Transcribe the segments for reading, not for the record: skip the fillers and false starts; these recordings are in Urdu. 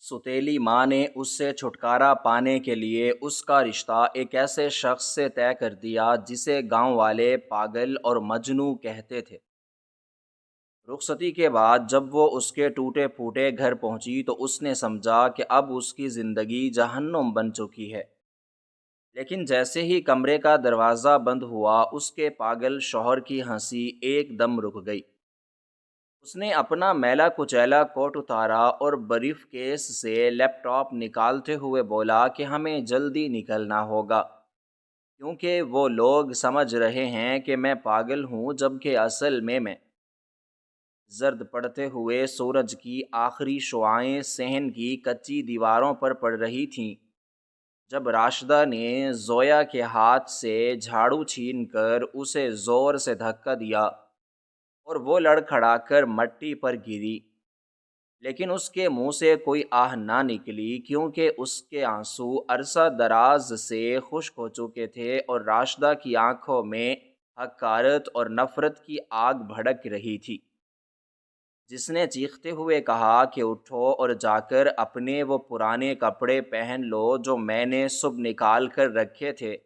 ستیلی ماں نے اس سے چھٹکارا پانے کے لیے اس کا رشتہ ایک ایسے شخص سے طے کر دیا جسے گاؤں والے پاگل اور مجنوں کہتے تھے۔ رخصتی کے بعد جب وہ اس کے ٹوٹے پھوٹے گھر پہنچی تو اس نے سمجھا کہ اب اس کی زندگی جہنم بن چکی ہے۔ لیکن جیسے ہی کمرے کا دروازہ بند ہوا، اس کے پاگل شوہر کی ہنسی ایک دم رک گئی۔ اس نے اپنا میلا کچیلا کوٹ اتارا اور بریف کیس سے لیپ ٹاپ نکالتے ہوئے بولا کہ ہمیں جلدی نکلنا ہوگا، کیونکہ وہ لوگ سمجھ رہے ہیں کہ میں پاگل ہوں، جبکہ اصل میں زرد پڑتے ہوئے سورج کی آخری شعاعیں صحن کی کچی دیواروں پر پڑ رہی تھیں جب راشدہ نے زویا کے ہاتھ سے جھاڑو چھین کر اسے زور سے دھکا دیا اور وہ لڑکھڑا کر مٹی پر گری، لیکن اس کے منہ سے کوئی آہ نہ نکلی کیونکہ اس کے آنسو عرصہ دراز سے خشک ہو چکے تھے اور راشدہ کی آنکھوں میں حقارت اور نفرت کی آگ بھڑک رہی تھی، جس نے چیختے ہوئے کہا کہ اٹھو اور جا کر اپنے وہ پرانے کپڑے پہن لو جو میں نے صبح نکال کر رکھے تھے،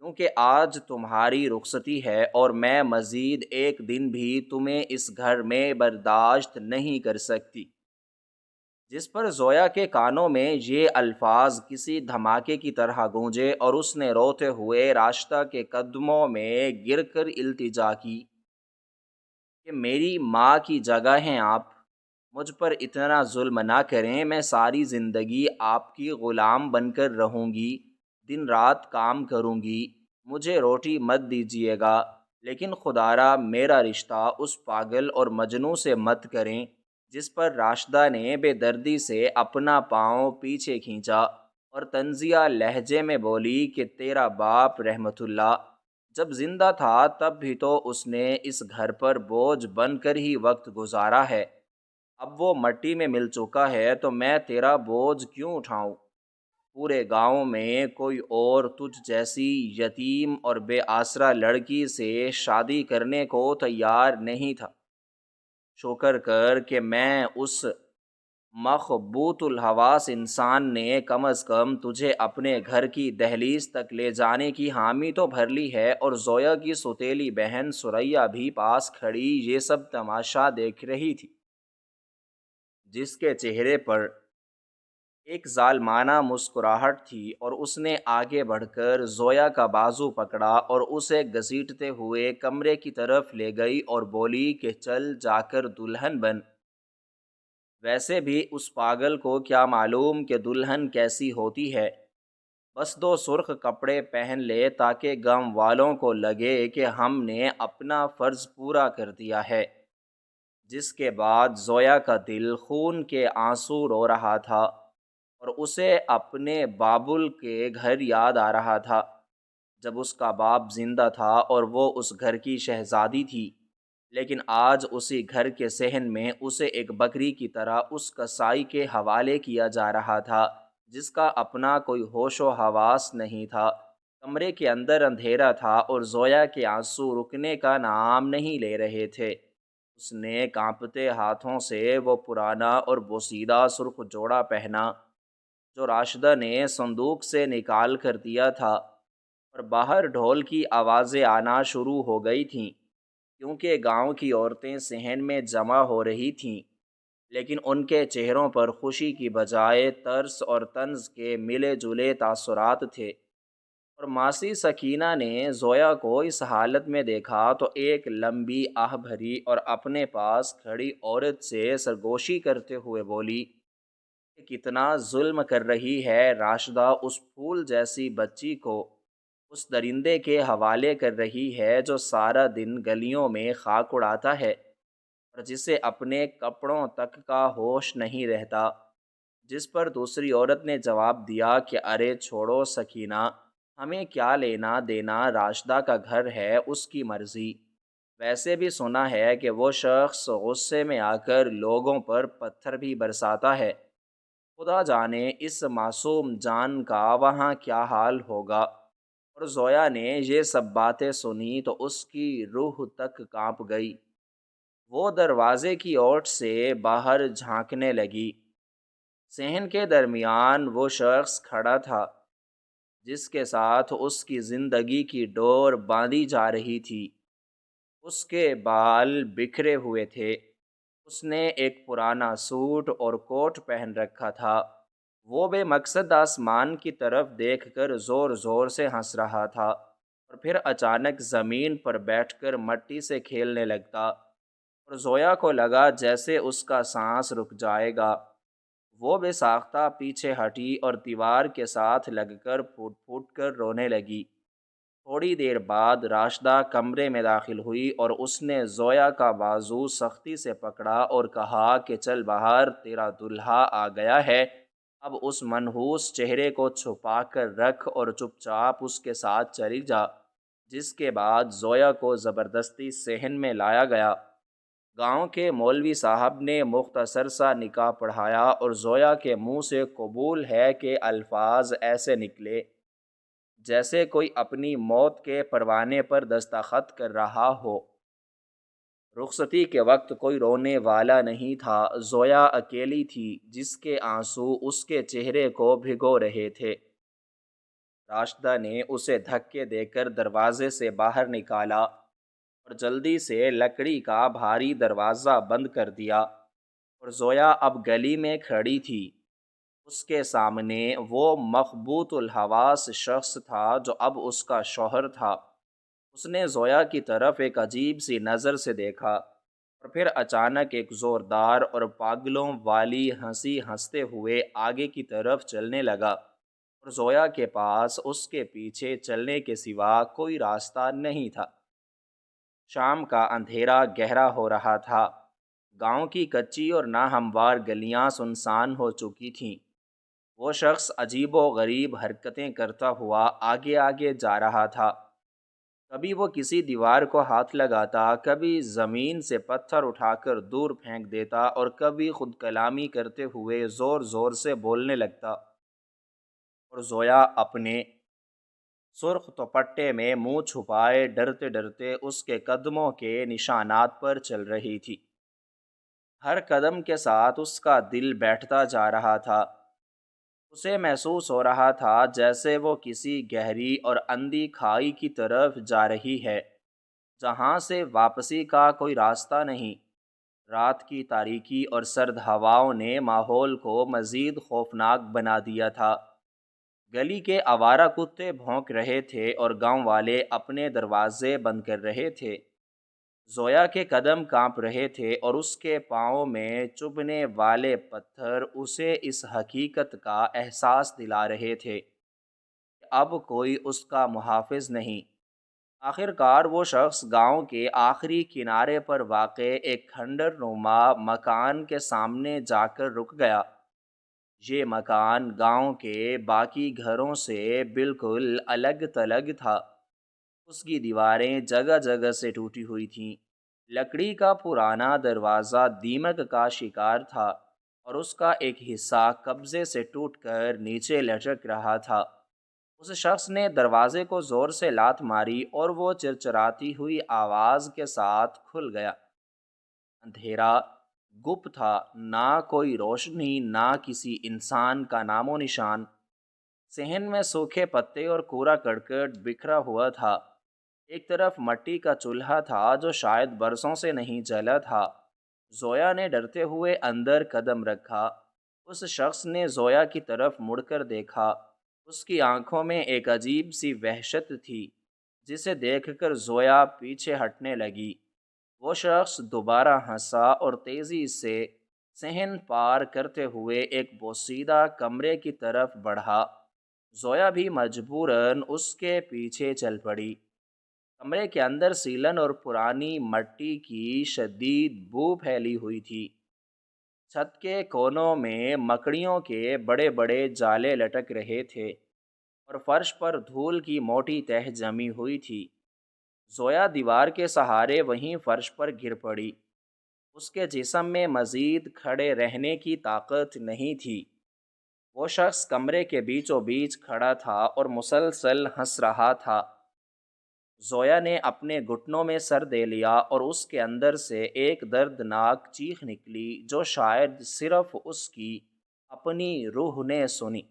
کیونکہ آج تمہاری رخصتی ہے اور میں مزید ایک دن بھی تمہیں اس گھر میں برداشت نہیں کر سکتی۔ جس پر زویا کے کانوں میں یہ الفاظ کسی دھماکے کی طرح گونجے اور اس نے روتے ہوئے راشدہ کے قدموں میں گر کر التجا کی کہ میری ماں کی جگہ ہیں آپ، مجھ پر اتنا ظلم نہ کریں، میں ساری زندگی آپ کی غلام بن کر رہوں گی، دن رات کام کروں گی، مجھے روٹی مت دیجیے گا، لیکن خدا را میرا رشتہ اس پاگل اور مجنوں سے مت کریں۔ جس پر راشدہ نے بے دردی سے اپنا پاؤں پیچھے کھینچا اور طنزیہ لہجے میں بولی کہ تیرا باپ رحمت اللہ جب زندہ تھا تب بھی تو اس نے اس گھر پر بوجھ بن کر ہی وقت گزارا ہے، اب وہ مٹی میں مل چکا ہے تو میں تیرا بوجھ کیوں اٹھاؤں؟ پورے گاؤں میں کوئی اور تجھ جیسی یتیم اور بے آسرا لڑکی سے شادی کرنے کو تیار نہیں تھا۔ شکر کر کہ میں اس مخبوط الحواس انسان نے کم از کم تجھے اپنے گھر کی دہلیز تک لے جانے کی حامی تو بھر لی ہے۔ اور زویا کی سوتیلی بہن ثریا بھی پاس کھڑی یہ سب تماشا دیکھ رہی تھی، جس کے چہرے پر ایک ظالمانہ مسکراہٹ تھی، اور اس نے آگے بڑھ کر زویا کا بازو پکڑا اور اسے گھسیٹتے ہوئے کمرے کی طرف لے گئی اور بولی کہ چل جا کر دلہن بن۔ ویسے بھی اس پاگل کو کیا معلوم کہ دلہن کیسی ہوتی ہے، بس دو سرخ کپڑے پہن لے تاکہ گم والوں کو لگے کہ ہم نے اپنا فرض پورا کر دیا ہے۔ جس کے بعد زویا کا دل خون کے آنسو رو رہا تھا اور اسے اپنے بابل کے گھر یاد آ رہا تھا جب اس کا باپ زندہ تھا اور وہ اس گھر کی شہزادی تھی، لیکن آج اسی گھر کے صحن میں اسے ایک بکری کی طرح اس کسائی کے حوالے کیا جا رہا تھا جس کا اپنا کوئی ہوش و حواس نہیں تھا۔ کمرے کے اندر اندھیرا تھا اور زویا کے آنسو رکنے کا نام نہیں لے رہے تھے۔ اس نے کانپتے ہاتھوں سے وہ پرانا اور بوسیدہ سرخ جوڑا پہنا جو راشدہ نے صندوق سے نکال کر دیا تھا، اور باہر ڈھول کی آوازیں آنا شروع ہو گئی تھیں کیونکہ گاؤں کی عورتیں صحن میں جمع ہو رہی تھیں، لیکن ان کے چہروں پر خوشی کی بجائے ترس اور طنز کے ملے جلے تاثرات تھے۔ اور ماسی سکینہ نے زویا کو اس حالت میں دیکھا تو ایک لمبی آہ بھری اور اپنے پاس کھڑی عورت سے سرگوشی کرتے ہوئے بولی کہ کتنا ظلم کر رہی ہے راشدہ اس پھول جیسی بچی کو اس درندے کے حوالے کر رہی ہے جو سارا دن گلیوں میں خاک اڑاتا ہے اور جسے اپنے کپڑوں تک کا ہوش نہیں رہتا۔ جس پر دوسری عورت نے جواب دیا کہ ارے چھوڑو سکینہ، ہمیں کیا لینا دینا، راشدہ کا گھر ہے، اس کی مرضی، ویسے بھی سنا ہے کہ وہ شخص غصے میں آ کر لوگوں پر پتھر بھی برساتا ہے، خدا جانے اس معصوم جان کا وہاں کیا حال ہوگا۔ اور زویا نے یہ سب باتیں سنی تو اس کی روح تک کانپ گئی۔ وہ دروازے کی اوٹ سے باہر جھانکنے لگی صحن کے درمیان وہ شخص کھڑا تھا جس کے ساتھ اس کی زندگی کی ڈور باندھی جا رہی تھی۔ اس کے بال بکھرے ہوئے تھے، اس نے ایک پرانا سوٹ اور کوٹ پہن رکھا تھا۔ وہ بے مقصد آسمان کی طرف دیکھ کر زور زور سے ہنس رہا تھا اور پھر اچانک زمین پر بیٹھ کر مٹی سے کھیلنے لگتا، اور زویا کو لگا جیسے اس کا سانس رک جائے گا۔ وہ بے ساختہ پیچھے ہٹی اور دیوار کے ساتھ لگ کر پھوٹ پھوٹ کر رونے لگی۔ تھوڑی دیر بعد راشدہ کمرے میں داخل ہوئی اور اس نے زویا کا بازو سختی سے پکڑا اور کہا کہ چل باہر، تیرا دلہا آ گیا ہے، اب اس منحوس چہرے کو چھپا کر رکھ اور چپ چاپ اس کے ساتھ چلی جا۔ جس کے بعد زویا کو زبردستی صحن میں لایا گیا۔ گاؤں کے مولوی صاحب نے مختصر سا نکاح پڑھایا اور زویا کے منہ سے قبول ہے کہ الفاظ ایسے نکلے جیسے کوئی اپنی موت کے پروانے پر دستخط کر رہا ہو۔ رخصتی کے وقت کوئی رونے والا نہیں تھا، زویا اکیلی تھی جس کے آنسو اس کے چہرے کو بھگو رہے تھے۔ راشدہ نے اسے دھکے دے کر دروازے سے باہر نکالا اور جلدی سے لکڑی کا بھاری دروازہ بند کر دیا، اور زویا اب گلی میں کھڑی تھی۔ اس کے سامنے وہ مخبوط الحواس شخص تھا جو اب اس کا شوہر تھا۔ اس نے زویا کی طرف ایک عجیب سی نظر سے دیکھا اور پھر اچانک ایک زوردار اور پاگلوں والی ہنسی ہنستے ہوئے آگے کی طرف چلنے لگا، اور زویا کے پاس اس کے پیچھے چلنے کے سوا کوئی راستہ نہیں تھا۔ شام کا اندھیرا گہرا ہو رہا تھا۔ گاؤں کی کچی اور ناہموار گلیاں سنسان ہو چکی تھیں۔ وہ شخص عجیب و غریب حرکتیں کرتا ہوا آگے آگے جا رہا تھا۔ کبھی وہ کسی دیوار کو ہاتھ لگاتا، کبھی زمین سے پتھر اٹھا کر دور پھینک دیتا، اور کبھی خود کلامی کرتے ہوئے زور زور سے بولنے لگتا، اور زویا اپنے سرخ دوپٹے میں منہ چھپائے ڈرتے ڈرتے اس کے قدموں کے نشانات پر چل رہی تھی۔ ہر قدم کے ساتھ اس کا دل بیٹھتا جا رہا تھا۔ اسے محسوس ہو رہا تھا جیسے وہ کسی گہری اور اندھی کھائی کی طرف جا رہی ہے جہاں سے واپسی کا کوئی راستہ نہیں۔ رات کی تاریکی اور سرد ہواؤں نے ماحول کو مزید خوفناک بنا دیا تھا۔ گلی کے آوارہ کتے بھونک رہے تھے اور گاؤں والے اپنے دروازے بند کر رہے تھے۔ زویا کے قدم کانپ رہے تھے اور اس کے پاؤں میں چبھنے والے پتھر اسے اس حقیقت کا احساس دلا رہے تھے کہ اب کوئی اس کا محافظ نہیں۔ آخر کار وہ شخص گاؤں کے آخری کنارے پر واقع ایک کھنڈر نما مکان کے سامنے جا کر رک گیا۔ یہ مکان گاؤں کے باقی گھروں سے بالکل الگ تھلگ تھا۔ اس کی دیواریں جگہ جگہ سے ٹوٹی ہوئی تھیں۔ لکڑی کا پرانا دروازہ دیمک کا شکار تھا اور اس کا ایک حصہ قبضے سے ٹوٹ کر نیچے لٹک رہا تھا۔ اس شخص نے دروازے کو زور سے لات ماری اور وہ چرچراتی ہوئی آواز کے ساتھ کھل گیا۔ اندھیرا گپ تھا، نہ کوئی روشنی، نہ کسی انسان کا نام و نشان۔ صحن میں سوکھے پتے اور کوڑا کرکٹ بکھرا ہوا تھا۔ ایک طرف مٹی کا چولہا تھا جو شاید برسوں سے نہیں جلا تھا۔ زویا نے ڈرتے ہوئے اندر قدم رکھا۔ اس شخص نے زویا کی طرف مڑ کر دیکھا۔ اس کی آنکھوں میں ایک عجیب سی وحشت تھی جسے دیکھ کر زویا پیچھے ہٹنے لگی۔ وہ شخص دوبارہ ہنسا اور تیزی سے صحن پار کرتے ہوئے ایک بوسیدہ کمرے کی طرف بڑھا۔ زویا بھی مجبوراً اس کے پیچھے چل پڑی۔ کمرے کے اندر سیلن اور پرانی مٹی کی شدید بو پھیلی ہوئی تھی۔ چھت کے کونوں میں مکڑیوں کے بڑے بڑے جالے لٹک رہے تھے اور فرش پر دھول کی موٹی تہ جمی ہوئی تھی۔ زویا دیوار کے سہارے وہیں فرش پر گر پڑی۔ اس کے جسم میں مزید کھڑے رہنے کی طاقت نہیں تھی۔ وہ شخص کمرے کے بیچوں بیچ کھڑا تھا اور مسلسل ہنس رہا تھا۔ زویا نے اپنے گھٹنوں میں سر دے لیا اور اس کے اندر سے ایک دردناک چیخ نکلی جو شاید صرف اس کی اپنی روح نے سنی۔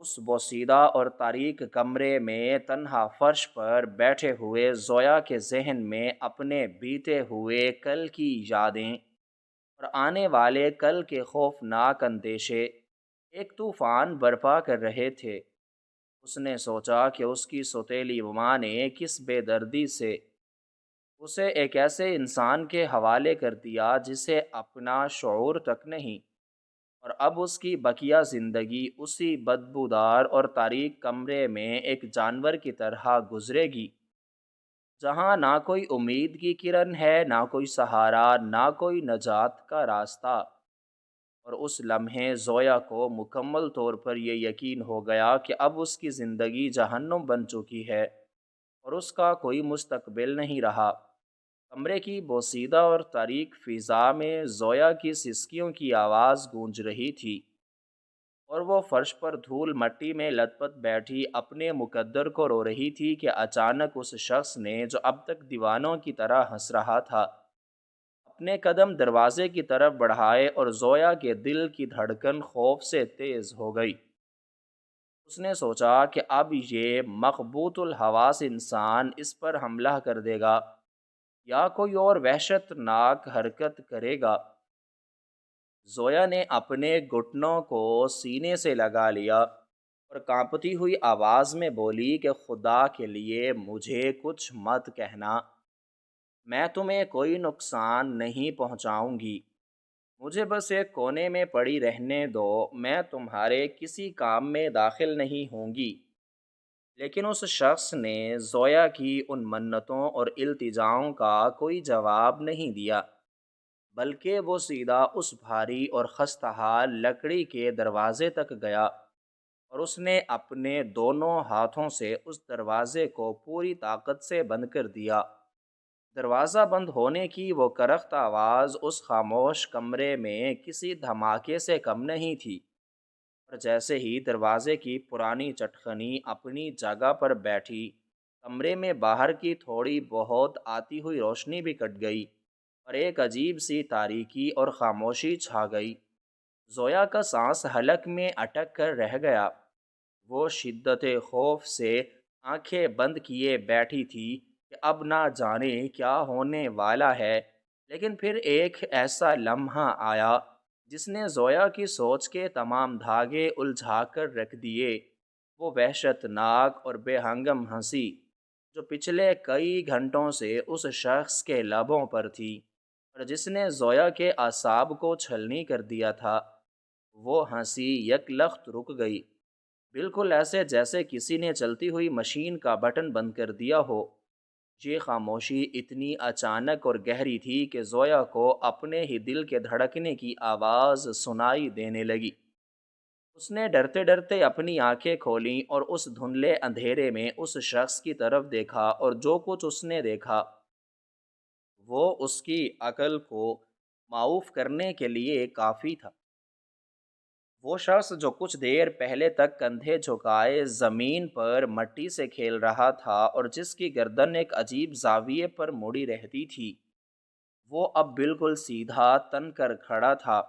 اس بوسیدہ اور تاریک کمرے میں تنہا فرش پر بیٹھے ہوئے زویا کے ذہن میں اپنے بیتے ہوئے کل کی یادیں اور آنے والے کل کے خوفناک اندیشے ایک طوفان برپا کر رہے تھے۔ اس نے سوچا کہ اس کی سوتیلی ماں نے کس بے دردی سے اسے ایک ایسے انسان کے حوالے کر دیا جسے اپنا شعور تک نہیں، اور اب اس کی بقیہ زندگی اسی بدبودار اور تاریک کمرے میں ایک جانور کی طرح گزرے گی، جہاں نہ کوئی امید کی کرن ہے، نہ کوئی سہارا، نہ کوئی نجات کا راستہ۔ اور اس لمحے زویا کو مکمل طور پر یہ یقین ہو گیا کہ اب اس کی زندگی جہنم بن چکی ہے اور اس کا کوئی مستقبل نہیں رہا۔ کمرے کی بوسیدہ اور تاریک فضا میں زویا کی سسکیوں کی آواز گونج رہی تھی، اور وہ فرش پر دھول مٹی میں لت پت بیٹھی اپنے مقدر کو رو رہی تھی کہ اچانک اس شخص نے جو اب تک دیوانوں کی طرح ہنس رہا تھا، اپنے قدم دروازے کی طرف بڑھائے اور زویا کے دل کی دھڑکن خوف سے تیز ہو گئی۔ اس نے سوچا کہ اب یہ مخبوط الحواس انسان اس پر حملہ کر دے گا یا کوئی اور وحشت ناک حرکت کرے گا۔ زویا نے اپنے گھٹنوں کو سینے سے لگا لیا اور کانپتی ہوئی آواز میں بولی کہ خدا کے لیے مجھے کچھ مت کہنا، میں تمہیں کوئی نقصان نہیں پہنچاؤں گی، مجھے بس ایک کونے میں پڑی رہنے دو، میں تمہارے کسی کام میں داخل نہیں ہوں گی۔ لیکن اس شخص نے زویا کی ان منتوں اور التجاؤں کا کوئی جواب نہیں دیا، بلکہ وہ سیدھا اس بھاری اور خستہ حال لکڑی کے دروازے تک گیا اور اس نے اپنے دونوں ہاتھوں سے اس دروازے کو پوری طاقت سے بند کر دیا۔ دروازہ بند ہونے کی وہ کرخت آواز اس خاموش کمرے میں کسی دھماکے سے کم نہیں تھی، اور جیسے ہی دروازے کی پرانی چٹخنی اپنی جگہ پر بیٹھی، کمرے میں باہر کی تھوڑی بہت آتی ہوئی روشنی بھی کٹ گئی اور ایک عجیب سی تاریکی اور خاموشی چھا گئی۔ زویا کا سانس حلق میں اٹک کر رہ گیا۔ وہ شدت خوف سے آنکھیں بند کیے بیٹھی تھی کہ اب نہ جانے کیا ہونے والا ہے، لیکن پھر ایک ایسا لمحہ آیا جس نے زویا کی سوچ کے تمام دھاگے الجھا کر رکھ دیے۔ وہ وحشت ناک اور بے ہنگم ہنسی جو پچھلے کئی گھنٹوں سے اس شخص کے لبوں پر تھی اور جس نے زویا کے اعصاب کو چھلنی کر دیا تھا، وہ ہنسی یک لخت رک گئی، بالکل ایسے جیسے کسی نے چلتی ہوئی مشین کا بٹن بند کر دیا ہو۔ یہ خاموشی اتنی اچانک اور گہری تھی کہ زویا کو اپنے ہی دل کے دھڑکنے کی آواز سنائی دینے لگی۔ اس نے ڈرتے ڈرتے اپنی آنکھیں کھولیں اور اس دھندلے اندھیرے میں اس شخص کی طرف دیکھا، اور جو کچھ اس نے دیکھا وہ اس کی عقل کو معاف کرنے کے لیے کافی تھا۔ وہ شخص جو کچھ دیر پہلے تک کندھے جھکائے زمین پر مٹی سے کھیل رہا تھا اور جس کی گردن ایک عجیب زاویے پر مڑی رہتی تھی، وہ اب بالکل سیدھا تن کر کھڑا تھا۔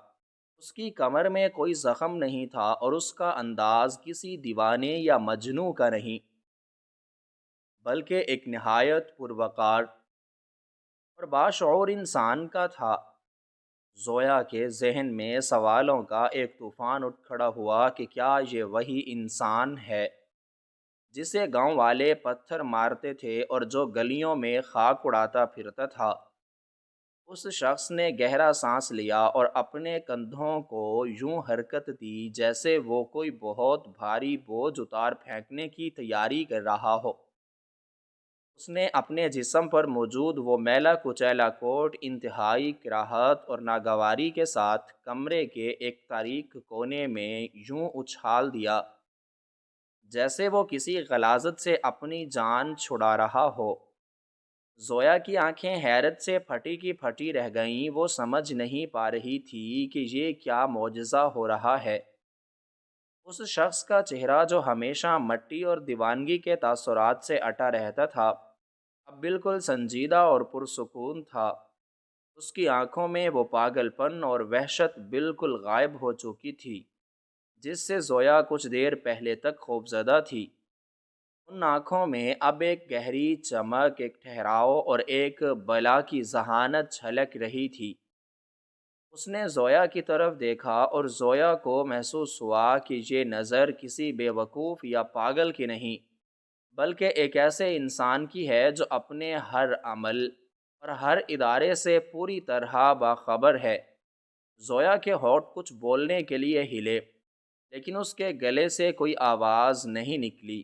اس کی کمر میں کوئی زخم نہیں تھا اور اس کا انداز کسی دیوانے یا مجنوں کا نہیں، بلکہ ایک نہایت پروقار اور باشعور انسان کا تھا۔ زویا کے ذہن میں سوالوں کا ایک طوفان اٹھ کھڑا ہوا کہ کیا یہ وہی انسان ہے جسے گاؤں والے پتھر مارتے تھے اور جو گلیوں میں خاک اڑاتا پھرتا تھا؟ اس شخص نے گہرا سانس لیا اور اپنے کندھوں کو یوں حرکت دی جیسے وہ کوئی بہت بھاری بوجھ اتار پھینکنے کی تیاری کر رہا ہو۔ اس نے اپنے جسم پر موجود وہ میلا کچیلا کوٹ انتہائی کراہت اور ناگواری کے ساتھ کمرے کے ایک تاریک کونے میں یوں اچھال دیا جیسے وہ کسی غلاظت سے اپنی جان چھڑا رہا ہو۔ زویا کی آنکھیں حیرت سے پھٹی کی پھٹی رہ گئیں، وہ سمجھ نہیں پا رہی تھی کہ یہ کیا معجزہ ہو رہا ہے۔ اس شخص کا چہرہ جو ہمیشہ مٹی اور دیوانگی کے تاثرات سے اٹا رہتا تھا، اب بالکل سنجیدہ اور پرسکون تھا۔ اس کی آنکھوں میں وہ پاگل پن اور وحشت بالکل غائب ہو چکی تھی جس سے زویا کچھ دیر پہلے تک خوفزدہ تھی۔ ان آنکھوں میں اب ایک گہری چمک، ایک ٹھہراؤ اور ایک بلا کی ذہانت چھلک رہی تھی۔ اس نے زویا کی طرف دیکھا اور زویا کو محسوس ہوا کہ یہ نظر کسی بے وقوف یا پاگل کی نہیں، بلکہ ایک ایسے انسان کی ہے جو اپنے ہر عمل اور ہر ادارے سے پوری طرح باخبر ہے۔ زویا کے ہونٹ کچھ بولنے کے لیے ہلے، لیکن اس کے گلے سے کوئی آواز نہیں نکلی۔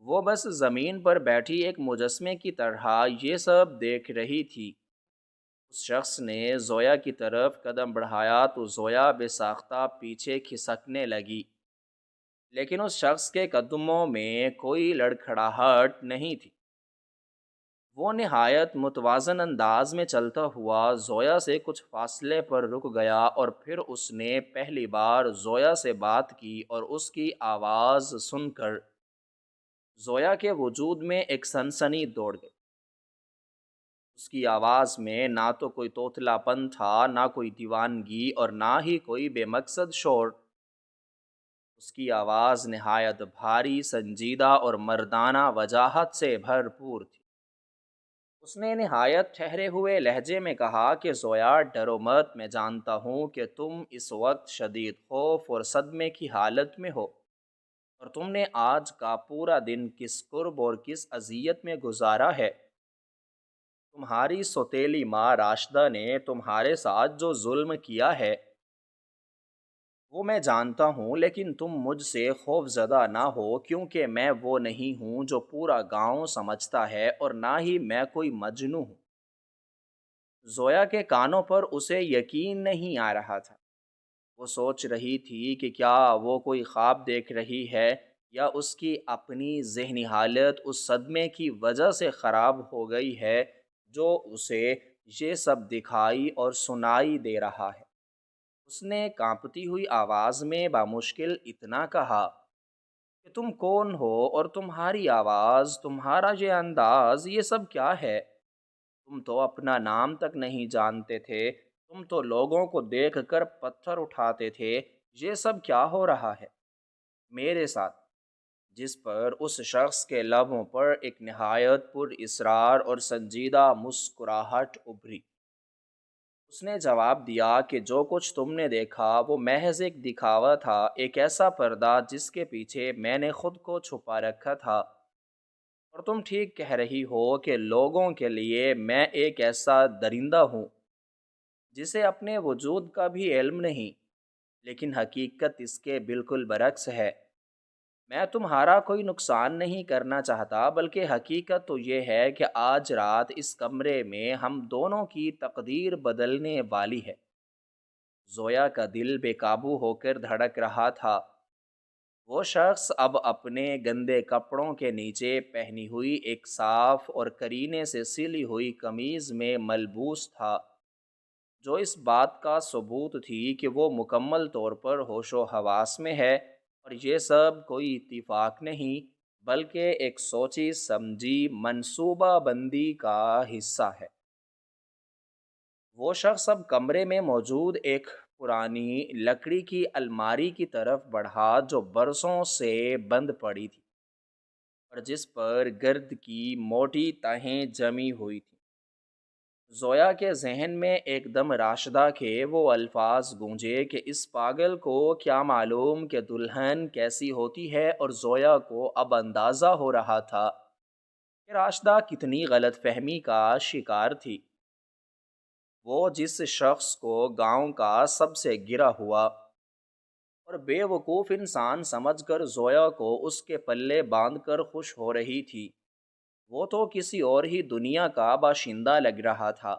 وہ بس زمین پر بیٹھی ایک مجسمے کی طرح یہ سب دیکھ رہی تھی۔ اس شخص نے زویا کی طرف قدم بڑھایا تو زویا بے ساختہ پیچھے کھسکنے لگی، لیکن اس شخص کے قدموں میں کوئی لڑکھڑاہٹ نہیں تھی۔ وہ نہایت متوازن انداز میں چلتا ہوا زویا سے کچھ فاصلے پر رک گیا، اور پھر اس نے پہلی بار زویا سے بات کی اور اس کی آواز سن کر زویا کے وجود میں ایک سنسنی دوڑ گئی۔ اس کی آواز میں نہ تو کوئی توتلا پن تھا، نہ کوئی دیوانگی، اور نہ ہی کوئی بے مقصد شور۔ اس کی آواز نہایت بھاری، سنجیدہ اور مردانہ وجاہت سے بھرپور تھی۔ اس نے نہایت ٹھہرے ہوئے لہجے میں کہا کہ زویا، ڈرو مت، میں جانتا ہوں کہ تم اس وقت شدید خوف اور صدمے کی حالت میں ہو، اور تم نے آج کا پورا دن کس کرب اور کس اذیت میں گزارا ہے۔ تمہاری سوتیلی ماں راشدہ نے تمہارے ساتھ جو ظلم کیا ہے وہ میں جانتا ہوں، لیکن تم مجھ سے خوف زدہ نہ ہو، کیونکہ میں وہ نہیں ہوں جو پورا گاؤں سمجھتا ہے، اور نہ ہی میں کوئی مجنوں ہوں۔ زویا کے کانوں پر اسے یقین نہیں آ رہا تھا۔ وہ سوچ رہی تھی کہ کیا وہ کوئی خواب دیکھ رہی ہے، یا اس کی اپنی ذہنی حالت اس صدمے کی وجہ سے خراب ہو گئی ہے جو اسے یہ سب دکھائی اور سنائی دے رہا ہے۔ اس نے کانپتی ہوئی آواز میں بامشکل اتنا کہا کہ تم کون ہو، اور تمہاری آواز، تمہارا یہ انداز، یہ سب کیا ہے؟ تم تو اپنا نام تک نہیں جانتے تھے، تم تو لوگوں کو دیکھ کر پتھر اٹھاتے تھے۔ یہ سب کیا ہو رہا ہے میرے ساتھ؟ جس پر اس شخص کے لبوں پر ایک نہایت پر اصرار اور سنجیدہ مسکراہٹ ابھری۔ اس نے جواب دیا کہ جو کچھ تم نے دیکھا وہ محض ایک دکھاوا تھا، ایک ایسا پردہ جس کے پیچھے میں نے خود کو چھپا رکھا تھا۔ اور تم ٹھیک کہہ رہی ہو کہ لوگوں کے لیے میں ایک ایسا درندہ ہوں جسے اپنے وجود کا بھی علم نہیں، لیکن حقیقت اس کے بالکل برعکس ہے۔ میں تمہارا کوئی نقصان نہیں کرنا چاہتا، بلکہ حقیقت تو یہ ہے کہ آج رات اس کمرے میں ہم دونوں کی تقدیر بدلنے والی ہے۔ زویا کا دل بے قابو ہو کر دھڑک رہا تھا۔ وہ شخص اب اپنے گندے کپڑوں کے نیچے پہنی ہوئی ایک صاف اور کرینے سے سلی ہوئی قمیض میں ملبوس تھا، جو اس بات کا ثبوت تھی کہ وہ مکمل طور پر ہوش و حواس میں ہے، اور یہ سب کوئی اتفاق نہیں بلکہ ایک سوچی سمجھی منصوبہ بندی کا حصہ ہے۔ وہ شخص اب کمرے میں موجود ایک پرانی لکڑی کی الماری کی طرف بڑھا جو برسوں سے بند پڑی تھی اور جس پر گرد کی موٹی تہیں جمی ہوئی تھیں۔ زویا کے ذہن میں ایک دم راشدہ کے وہ الفاظ گونجے کہ اس پاگل کو کیا معلوم کہ دلہن کیسی ہوتی ہے، اور زویا کو اب اندازہ ہو رہا تھا کہ راشدہ کتنی غلط فہمی کا شکار تھی۔ وہ جس شخص کو گاؤں کا سب سے گرا ہوا اور بے وقوف انسان سمجھ کر زویا کو اس کے پلے باندھ کر خوش ہو رہی تھی، وہ تو کسی اور ہی دنیا کا باشندہ لگ رہا تھا۔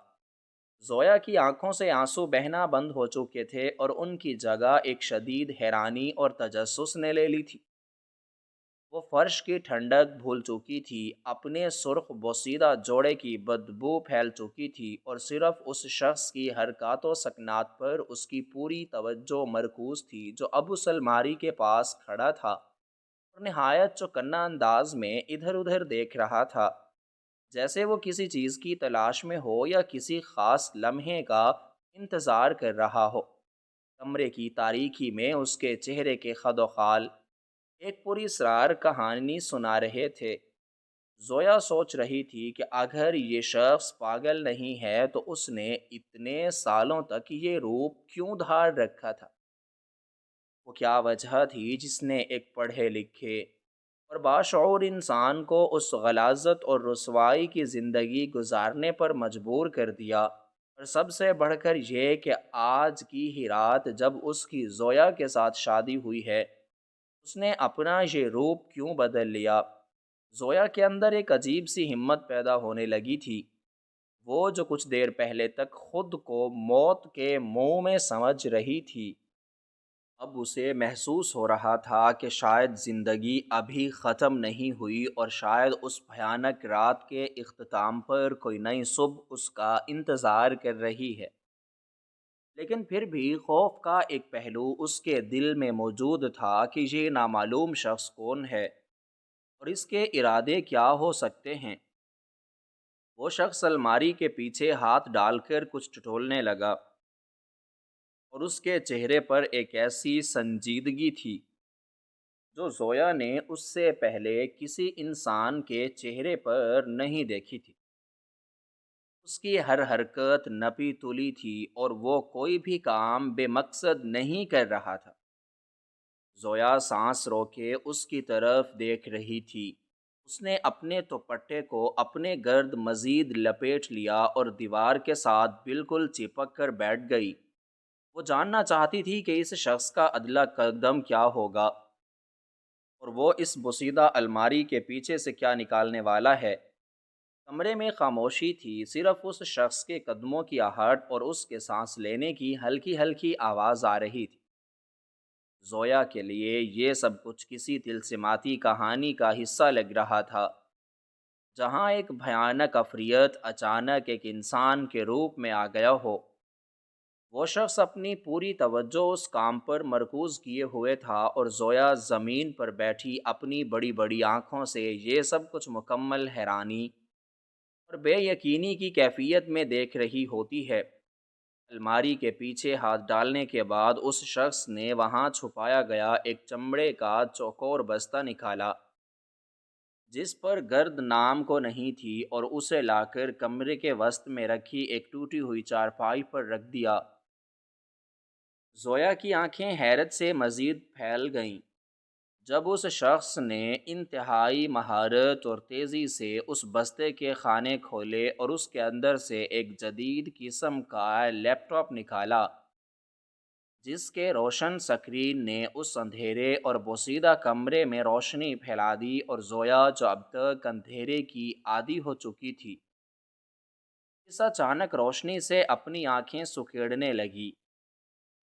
زویا کی آنکھوں سے آنسو بہنا بند ہو چکے تھے، اور ان کی جگہ ایک شدید حیرانی اور تجسس نے لے لی تھی۔ وہ فرش کی ٹھنڈک بھول چکی تھی، اپنے سرخ بوسیدہ جوڑے کی بدبو پھیل چکی تھی، اور صرف اس شخص کی حرکات و سکنات پر اس کی پوری توجہ مرکوز تھی جو اب اس الماری کے پاس کھڑا تھا اور نہایت چوکنا انداز میں ادھر ادھر دیکھ رہا تھا۔ جیسے وہ کسی چیز کی تلاش میں ہو یا کسی خاص لمحے کا انتظار کر رہا ہو۔ کمرے کی تاریکی میں اس کے چہرے کے خد و خال ایک پوری اسرار کہانی سنا رہے تھے۔ زویا سوچ رہی تھی کہ اگر یہ شخص پاگل نہیں ہے تو اس نے اتنے سالوں تک یہ روپ کیوں دھار رکھا تھا؟ وہ کیا وجہ تھی جس نے ایک پڑھے لکھے اور باشعور انسان کو اس غلاظت اور رسوائی کی زندگی گزارنے پر مجبور کر دیا؟ اور سب سے بڑھ کر یہ کہ آج کی ہی رات جب اس کی زویا کے ساتھ شادی ہوئی ہے، اس نے اپنا یہ روپ کیوں بدل لیا؟ زویا کے اندر ایک عجیب سی ہمت پیدا ہونے لگی تھی۔ وہ جو کچھ دیر پہلے تک خود کو موت کے منہ میں سمجھ رہی تھی، اب اسے محسوس ہو رہا تھا کہ شاید زندگی ابھی ختم نہیں ہوئی اور شاید اس بھیانک رات کے اختتام پر کوئی نئی صبح اس کا انتظار کر رہی ہے۔ لیکن پھر بھی خوف کا ایک پہلو اس کے دل میں موجود تھا کہ یہ نامعلوم شخص کون ہے اور اس کے ارادے کیا ہو سکتے ہیں۔ وہ شخص الماری کے پیچھے ہاتھ ڈال کر کچھ ٹٹولنے لگا اور اس کے چہرے پر ایک ایسی سنجیدگی تھی جو زویا نے اس سے پہلے کسی انسان کے چہرے پر نہیں دیکھی تھی۔ اس کی ہر حرکت نپی تلی تھی اور وہ کوئی بھی کام بے مقصد نہیں کر رہا تھا۔ زویا سانس روکے اس کی طرف دیکھ رہی تھی۔ اس نے اپنے دوپٹے کو اپنے گرد مزید لپیٹ لیا اور دیوار کے ساتھ بالکل چپک کر بیٹھ گئی۔ وہ جاننا چاہتی تھی کہ اس شخص کا اگلا قدم کیا ہوگا اور وہ اس بوسیدہ الماری کے پیچھے سے کیا نکالنے والا ہے۔ کمرے میں خاموشی تھی، صرف اس شخص کے قدموں کی آہٹ اور اس کے سانس لینے کی ہلکی ہلکی آواز آ رہی تھی۔ زویا کے لیے یہ سب کچھ کسی طلسماتی کہانی کا حصہ لگ رہا تھا، جہاں ایک بھیانک عفریت اچانک ایک انسان کے روپ میں آ گیا ہو۔ وہ شخص اپنی پوری توجہ اس کام پر مرکوز کیے ہوئے تھا اور زویا زمین پر بیٹھی اپنی بڑی بڑی آنکھوں سے یہ سب کچھ مکمل حیرانی اور بے یقینی کی کیفیت میں دیکھ رہی ہوتی ہے۔ الماری کے پیچھے ہاتھ ڈالنے کے بعد اس شخص نے وہاں چھپایا گیا ایک چمڑے کا چوکور بستہ نکالا جس پر گرد نام کو نہیں تھی اور اسے لا کر کمرے کے وسط میں رکھی ایک ٹوٹی ہوئی چارپائی پر رکھ دیا۔ زویا کی آنکھیں حیرت سے مزید پھیل گئیں جب اس شخص نے انتہائی مہارت اور تیزی سے اس بستے کے خانے کھولے اور اس کے اندر سے ایک جدید قسم کا لیپ ٹاپ نکالا جس کے روشن سکرین نے اس اندھیرے اور بوسیدہ کمرے میں روشنی پھیلا دی، اور زویا جو اب تک اندھیرے کی عادی ہو چکی تھی اس اچانک روشنی سے اپنی آنکھیں سکیڑنے لگی۔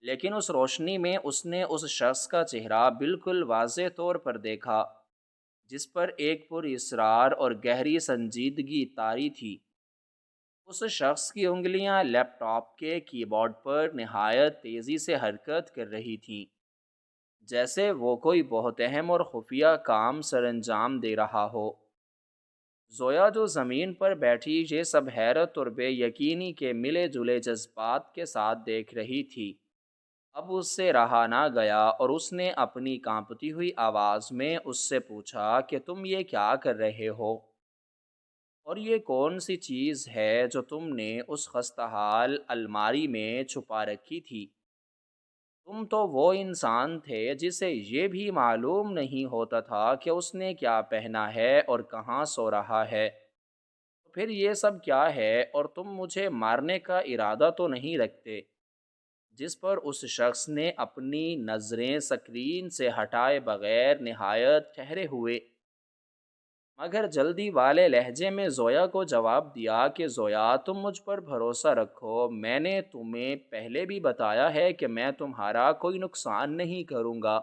لیکن اس روشنی میں اس نے اس شخص کا چہرہ بالکل واضح طور پر دیکھا جس پر ایک پر اسرار اور گہری سنجیدگی طاری تھی۔ اس شخص کی انگلیاں لیپ ٹاپ کے کی بورڈ پر نہایت تیزی سے حرکت کر رہی تھیں، جیسے وہ کوئی بہت اہم اور خفیہ کام سر انجام دے رہا ہو۔ زویا جو زمین پر بیٹھی یہ سب حیرت اور بے یقینی کے ملے جلے جذبات کے ساتھ دیکھ رہی تھی، اب اس سے رہا نہ گیا اور اس نے اپنی کانپتی ہوئی آواز میں اس سے پوچھا کہ تم یہ کیا کر رہے ہو؟ اور یہ کون سی چیز ہے جو تم نے اس خستحال الماری میں چھپا رکھی تھی؟ تم تو وہ انسان تھے جسے یہ بھی معلوم نہیں ہوتا تھا کہ اس نے کیا پہنا ہے اور کہاں سو رہا ہے۔ تو پھر یہ سب کیا ہے اور تم مجھے مارنے کا ارادہ تو نہیں رکھتے؟ جس پر اس شخص نے اپنی نظریں سکرین سے ہٹائے بغیر نہایت ٹھہرے ہوئے مگر جلدی والے لہجے میں زویا کو جواب دیا کہ زویا تم مجھ پر بھروسہ رکھو، میں نے تمہیں پہلے بھی بتایا ہے کہ میں تمہارا کوئی نقصان نہیں کروں گا،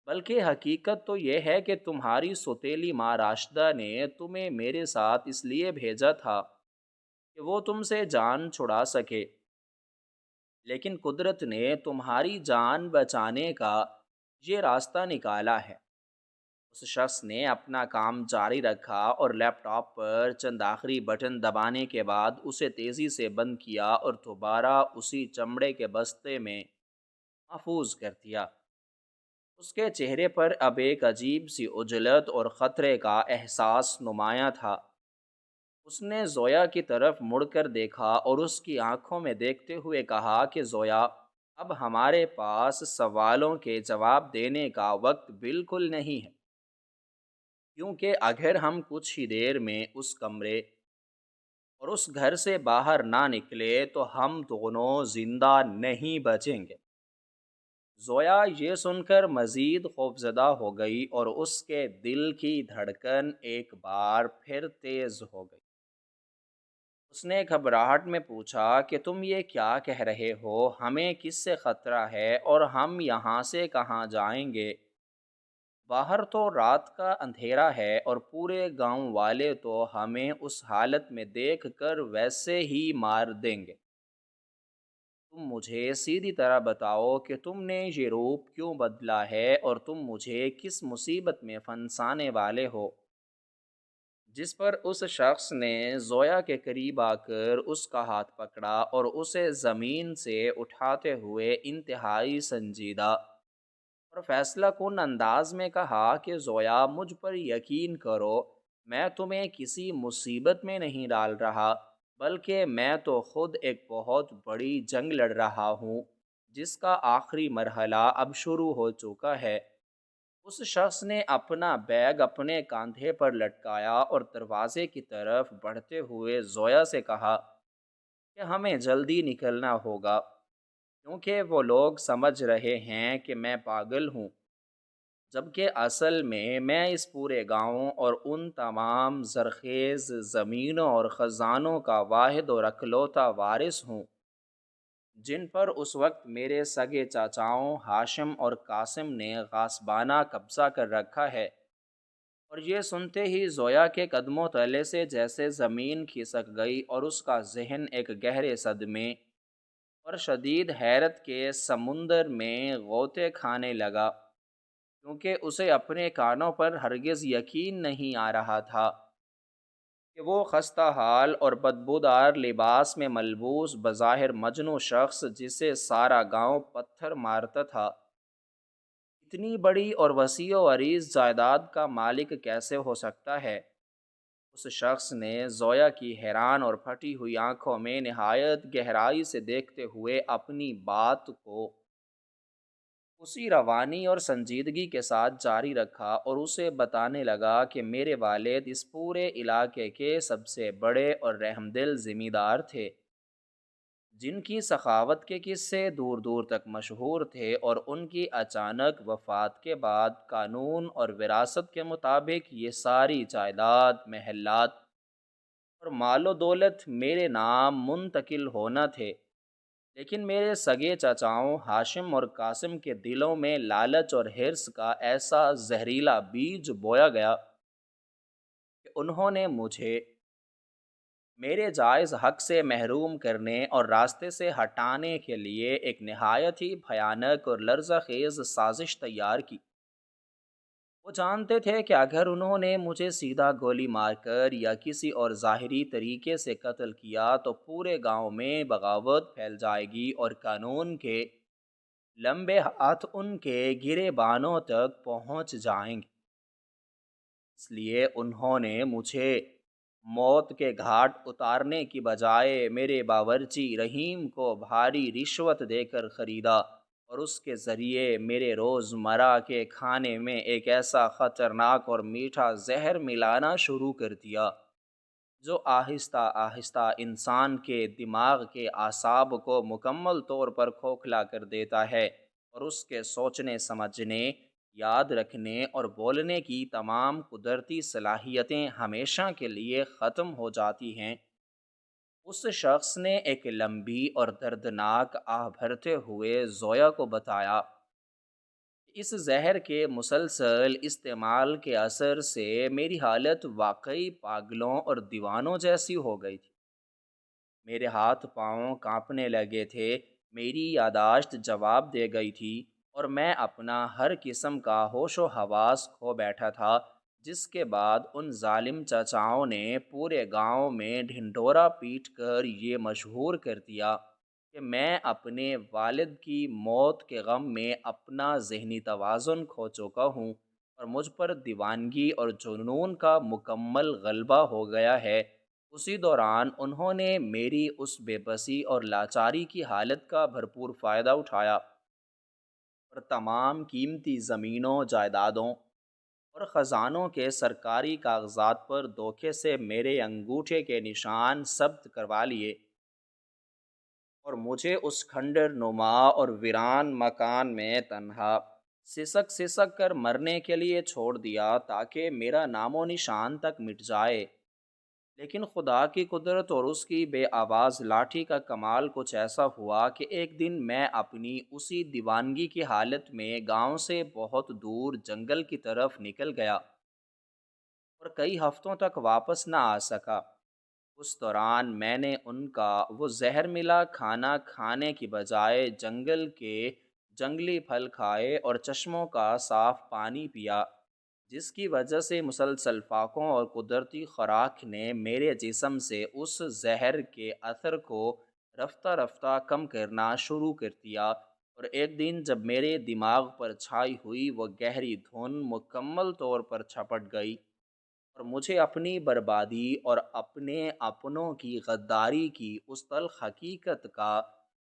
بلکہ حقیقت تو یہ ہے کہ تمہاری سوتیلی ماں راشدہ نے تمہیں میرے ساتھ اس لیے بھیجا تھا کہ وہ تم سے جان چھڑا سکے، لیکن قدرت نے تمہاری جان بچانے کا یہ راستہ نکالا ہے۔ اس شخص نے اپنا کام جاری رکھا اور لیپ ٹاپ پر چند آخری بٹن دبانے کے بعد اسے تیزی سے بند کیا اور دوبارہ اسی چمڑے کے بستے میں محفوظ کر دیا۔ اس کے چہرے پر اب ایک عجیب سی عجلت اور خطرے کا احساس نمایاں تھا۔ اس نے زویا کی طرف مڑ کر دیکھا اور اس کی آنکھوں میں دیکھتے ہوئے کہا کہ زویا، اب ہمارے پاس سوالوں کے جواب دینے کا وقت بالکل نہیں ہے، کیونکہ اگر ہم کچھ ہی دیر میں اس کمرے اور اس گھر سے باہر نہ نکلے تو ہم دونوں زندہ نہیں بچیں گے۔ زویا یہ سن کر مزید خوفزدہ ہو گئی اور اس کے دل کی دھڑکن ایک بار پھر تیز ہو گئی۔ اس نے گھبراہٹ میں پوچھا کہ تم یہ کیا کہہ رہے ہو؟ ہمیں کس سے خطرہ ہے اور ہم یہاں سے کہاں جائیں گے؟ باہر تو رات کا اندھیرا ہے اور پورے گاؤں والے تو ہمیں اس حالت میں دیکھ کر ویسے ہی مار دیں گے۔ تم مجھے سیدھی طرح بتاؤ کہ تم نے یہ روپ کیوں بدلا ہے اور تم مجھے کس مصیبت میں پھنسانے والے ہو؟ جس پر اس شخص نے زویا کے قریب آ کر اس کا ہاتھ پکڑا اور اسے زمین سے اٹھاتے ہوئے انتہائی سنجیدہ اور فیصلہ کن انداز میں کہا کہ زویا، مجھ پر یقین کرو، میں تمہیں کسی مصیبت میں نہیں ڈال رہا، بلکہ میں تو خود ایک بہت بڑی جنگ لڑ رہا ہوں جس کا آخری مرحلہ اب شروع ہو چکا ہے۔ اس شخص نے اپنا بیگ اپنے کاندھے پر لٹکایا اور دروازے کی طرف بڑھتے ہوئے زویا سے کہا کہ ہمیں جلدی نکلنا ہوگا، کیونکہ وہ لوگ سمجھ رہے ہیں کہ میں پاگل ہوں، جبکہ اصل میں اس پورے گاؤں اور ان تمام زرخیز زمینوں اور خزانوں کا واحد اور اکلوتا وارث ہوں جن پر اس وقت میرے سگے چاچاؤں ہاشم اور قاسم نے غاصبانہ قبضہ کر رکھا ہے۔ اور یہ سنتے ہی زویا کے قدموں تلے سے جیسے زمین کھسک گئی اور اس کا ذہن ایک گہرے صدمے اور شدید حیرت کے سمندر میں غوطے کھانے لگا، کیونکہ اسے اپنے کانوں پر ہرگز یقین نہیں آ رہا تھا کہ وہ خستہ حال اور بدبودار لباس میں ملبوس بظاہر مجنوں شخص جسے سارا گاؤں پتھر مارتا تھا، اتنی بڑی اور وسیع و عریض جائیداد کا مالک کیسے ہو سکتا ہے؟ اس شخص نے زویا کی حیران اور پھٹی ہوئی آنکھوں میں نہایت گہرائی سے دیکھتے ہوئے اپنی بات کو اسی روانی اور سنجیدگی کے ساتھ جاری رکھا اور اسے بتانے لگا کہ میرے والد اس پورے علاقے کے سب سے بڑے اور رحم دل ذمہ دار تھے، جن کی سخاوت کے قصے دور دور تک مشہور تھے، اور ان کی اچانک وفات کے بعد قانون اور وراثت کے مطابق یہ ساری جائیداد، محلات اور مال و دولت میرے نام منتقل ہونا تھے۔ لیکن میرے سگے چچاؤں ہاشم اور قاسم کے دلوں میں لالچ اور حرص کا ایسا زہریلا بیج بویا گیا کہ انہوں نے مجھے میرے جائز حق سے محروم کرنے اور راستے سے ہٹانے کے لیے ایک نہایت ہی بھیانک اور لرزہ خیز سازش تیار کی۔ وہ جانتے تھے کہ اگر انہوں نے مجھے سیدھا گولی مار کر یا کسی اور ظاہری طریقے سے قتل کیا تو پورے گاؤں میں بغاوت پھیل جائے گی اور قانون کے لمبے ہاتھ ان کے گریبانوں تک پہنچ جائیں گے۔ اس لیے انہوں نے مجھے موت کے گھاٹ اتارنے کی بجائے میرے باورچی رحیم کو بھاری رشوت دے کر خریدا اور اس کے ذریعے میرے روزمرہ کے کھانے میں ایک ایسا خطرناک اور میٹھا زہر ملانا شروع کر دیا جو آہستہ آہستہ انسان کے دماغ کے اعصاب کو مکمل طور پر کھوکھلا کر دیتا ہے اور اس کے سوچنے سمجھنے، یاد رکھنے اور بولنے کی تمام قدرتی صلاحیتیں ہمیشہ کے لیے ختم ہو جاتی ہیں۔ اس شخص نے ایک لمبی اور دردناک آہ بھرتے ہوئے زویا کو بتایا کہ اس زہر کے مسلسل استعمال کے اثر سے میری حالت واقعی پاگلوں اور دیوانوں جیسی ہو گئی تھی۔ میرے ہاتھ پاؤں کانپنے لگے تھے، میری یادداشت جواب دے گئی تھی، اور میں اپنا ہر قسم کا ہوش و حواس کھو بیٹھا تھا، جس کے بعد ان ظالم چچاؤں نے پورے گاؤں میں ڈھنڈورا پیٹ کر یہ مشہور کر دیا کہ میں اپنے والد کی موت کے غم میں اپنا ذہنی توازن کھو چکا ہوں اور مجھ پر دیوانگی اور جنون کا مکمل غلبہ ہو گیا ہے۔ اسی دوران انہوں نے میری اس بے بسی اور لاچاری کی حالت کا بھرپور فائدہ اٹھایا اور تمام قیمتی زمینوں، جائیدادوں اور خزانوں کے سرکاری کاغذات پر دھوکے سے میرے انگوٹھے کے نشان ثبت کروا لیے اور مجھے اس کھنڈر نما اور ویران مکان میں تنہا سسک سسک کر مرنے کے لیے چھوڑ دیا تاکہ میرا نام و نشان تک مٹ جائے۔ لیکن خدا کی قدرت اور اس کی بے آواز لاٹھی کا کمال کچھ ایسا ہوا کہ ایک دن میں اپنی اسی دیوانگی کی حالت میں گاؤں سے بہت دور جنگل کی طرف نکل گیا اور کئی ہفتوں تک واپس نہ آ سکا۔ اس دوران میں نے ان کا وہ زہر ملا کھانا کھانے کی بجائے جنگل کے جنگلی پھل کھائے اور چشموں کا صاف پانی پیا، جس کی وجہ سے مسلسل فاقوں اور قدرتی خوراک نے میرے جسم سے اس زہر کے اثر کو رفتہ رفتہ کم کرنا شروع کر دیا، اور ایک دن جب میرے دماغ پر چھائی ہوئی وہ گہری دھن مکمل طور پر چھپٹ گئی اور مجھے اپنی بربادی اور اپنے اپنوں کی غداری کی اس تلخ حقیقت کا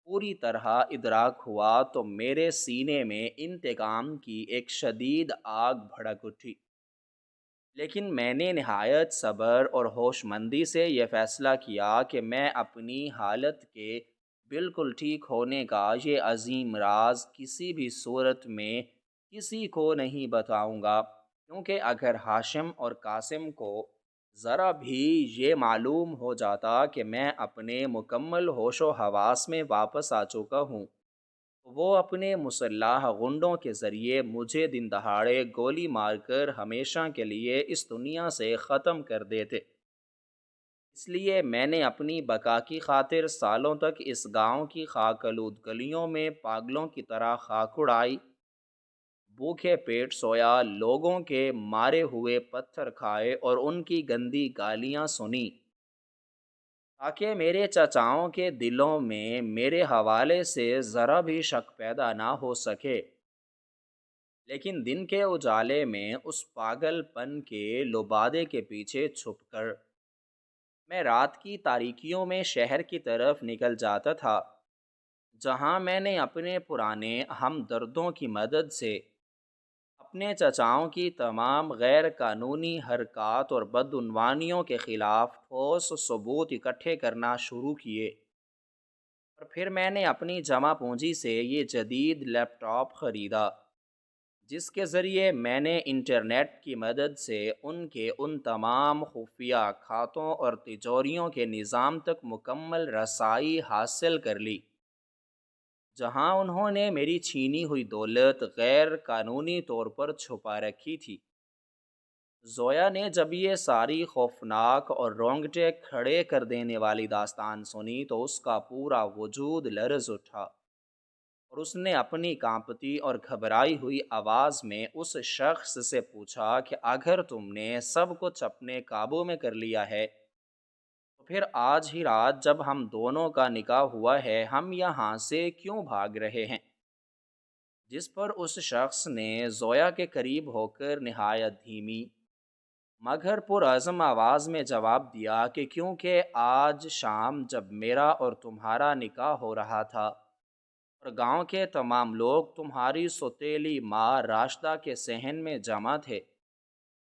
پوری طرح ادراک ہوا، تو میرے سینے میں انتقام کی ایک شدید آگ بھڑک اٹھی۔ لیکن میں نے نہایت صبر اور ہوش مندی سے یہ فیصلہ کیا کہ میں اپنی حالت کے بالکل ٹھیک ہونے کا یہ عظیم راز کسی بھی صورت میں کسی کو نہیں بتاؤں گا، کیونکہ اگر ہاشم اور قاسم کو ذرا بھی یہ معلوم ہو جاتا کہ میں اپنے مکمل ہوش و حواس میں واپس آ چکا ہوں، وہ اپنے مسلح غنڈوں کے ذریعے مجھے دن دہاڑے گولی مار کر ہمیشہ کے لیے اس دنیا سے ختم کر دیتے۔ اس لیے میں نے اپنی بقا کی خاطر سالوں تک اس گاؤں کی خاک آلود گلیوں میں پاگلوں کی طرح خاک اڑائی، بھوکے پیٹ سویا، لوگوں کے مارے ہوئے پتھر کھائے اور ان کی گندی گالیاں سنی، تاکہ میرے چچاؤں کے دلوں میں میرے حوالے سے ذرا بھی شک پیدا نہ ہو سکے۔ لیکن دن کے اجالے میں اس پاگل پن کے لبادے کے پیچھے چھپ کر میں رات کی تاریکیوں میں شہر کی طرف نکل جاتا تھا، جہاں میں نے اپنے پرانے ہمدردوں کی مدد سے اپنے چچاؤں کی تمام غیر قانونی حرکات اور بدعنوانیوں کے خلاف ٹھوس ثبوت اکٹھے کرنا شروع کیے، اور پھر میں نے اپنی جمع پونجی سے یہ جدید لیپ ٹاپ خریدا، جس کے ذریعے میں نے انٹرنیٹ کی مدد سے ان کے ان تمام خفیہ کھاتوں اور تجوریوں کے نظام تک مکمل رسائی حاصل کر لی، جہاں انہوں نے میری چھینی ہوئی دولت غیر قانونی طور پر چھپا رکھی تھی۔ زویا نے جب یہ ساری خوفناک اور رونگٹے کھڑے کر دینے والی داستان سنی تو اس کا پورا وجود لرز اٹھا، اور اس نے اپنی کانپتی اور گھبرائی ہوئی آواز میں اس شخص سے پوچھا کہ اگر تم نے سب کچھ اپنے قابو میں کر لیا ہے تو پھر آج ہی رات جب ہم دونوں کا نکاح ہوا ہے ہم یہاں سے کیوں بھاگ رہے ہیں؟ جس پر اس شخص نے زویا کے قریب ہو کر نہایت دھیمی مگر پرعزم آواز میں جواب دیا کہ کیونکہ آج شام جب میرا اور تمہارا نکاح ہو رہا تھا اور گاؤں کے تمام لوگ تمہاری سوتیلی ماں راشدہ کے صحن میں جمع تھے،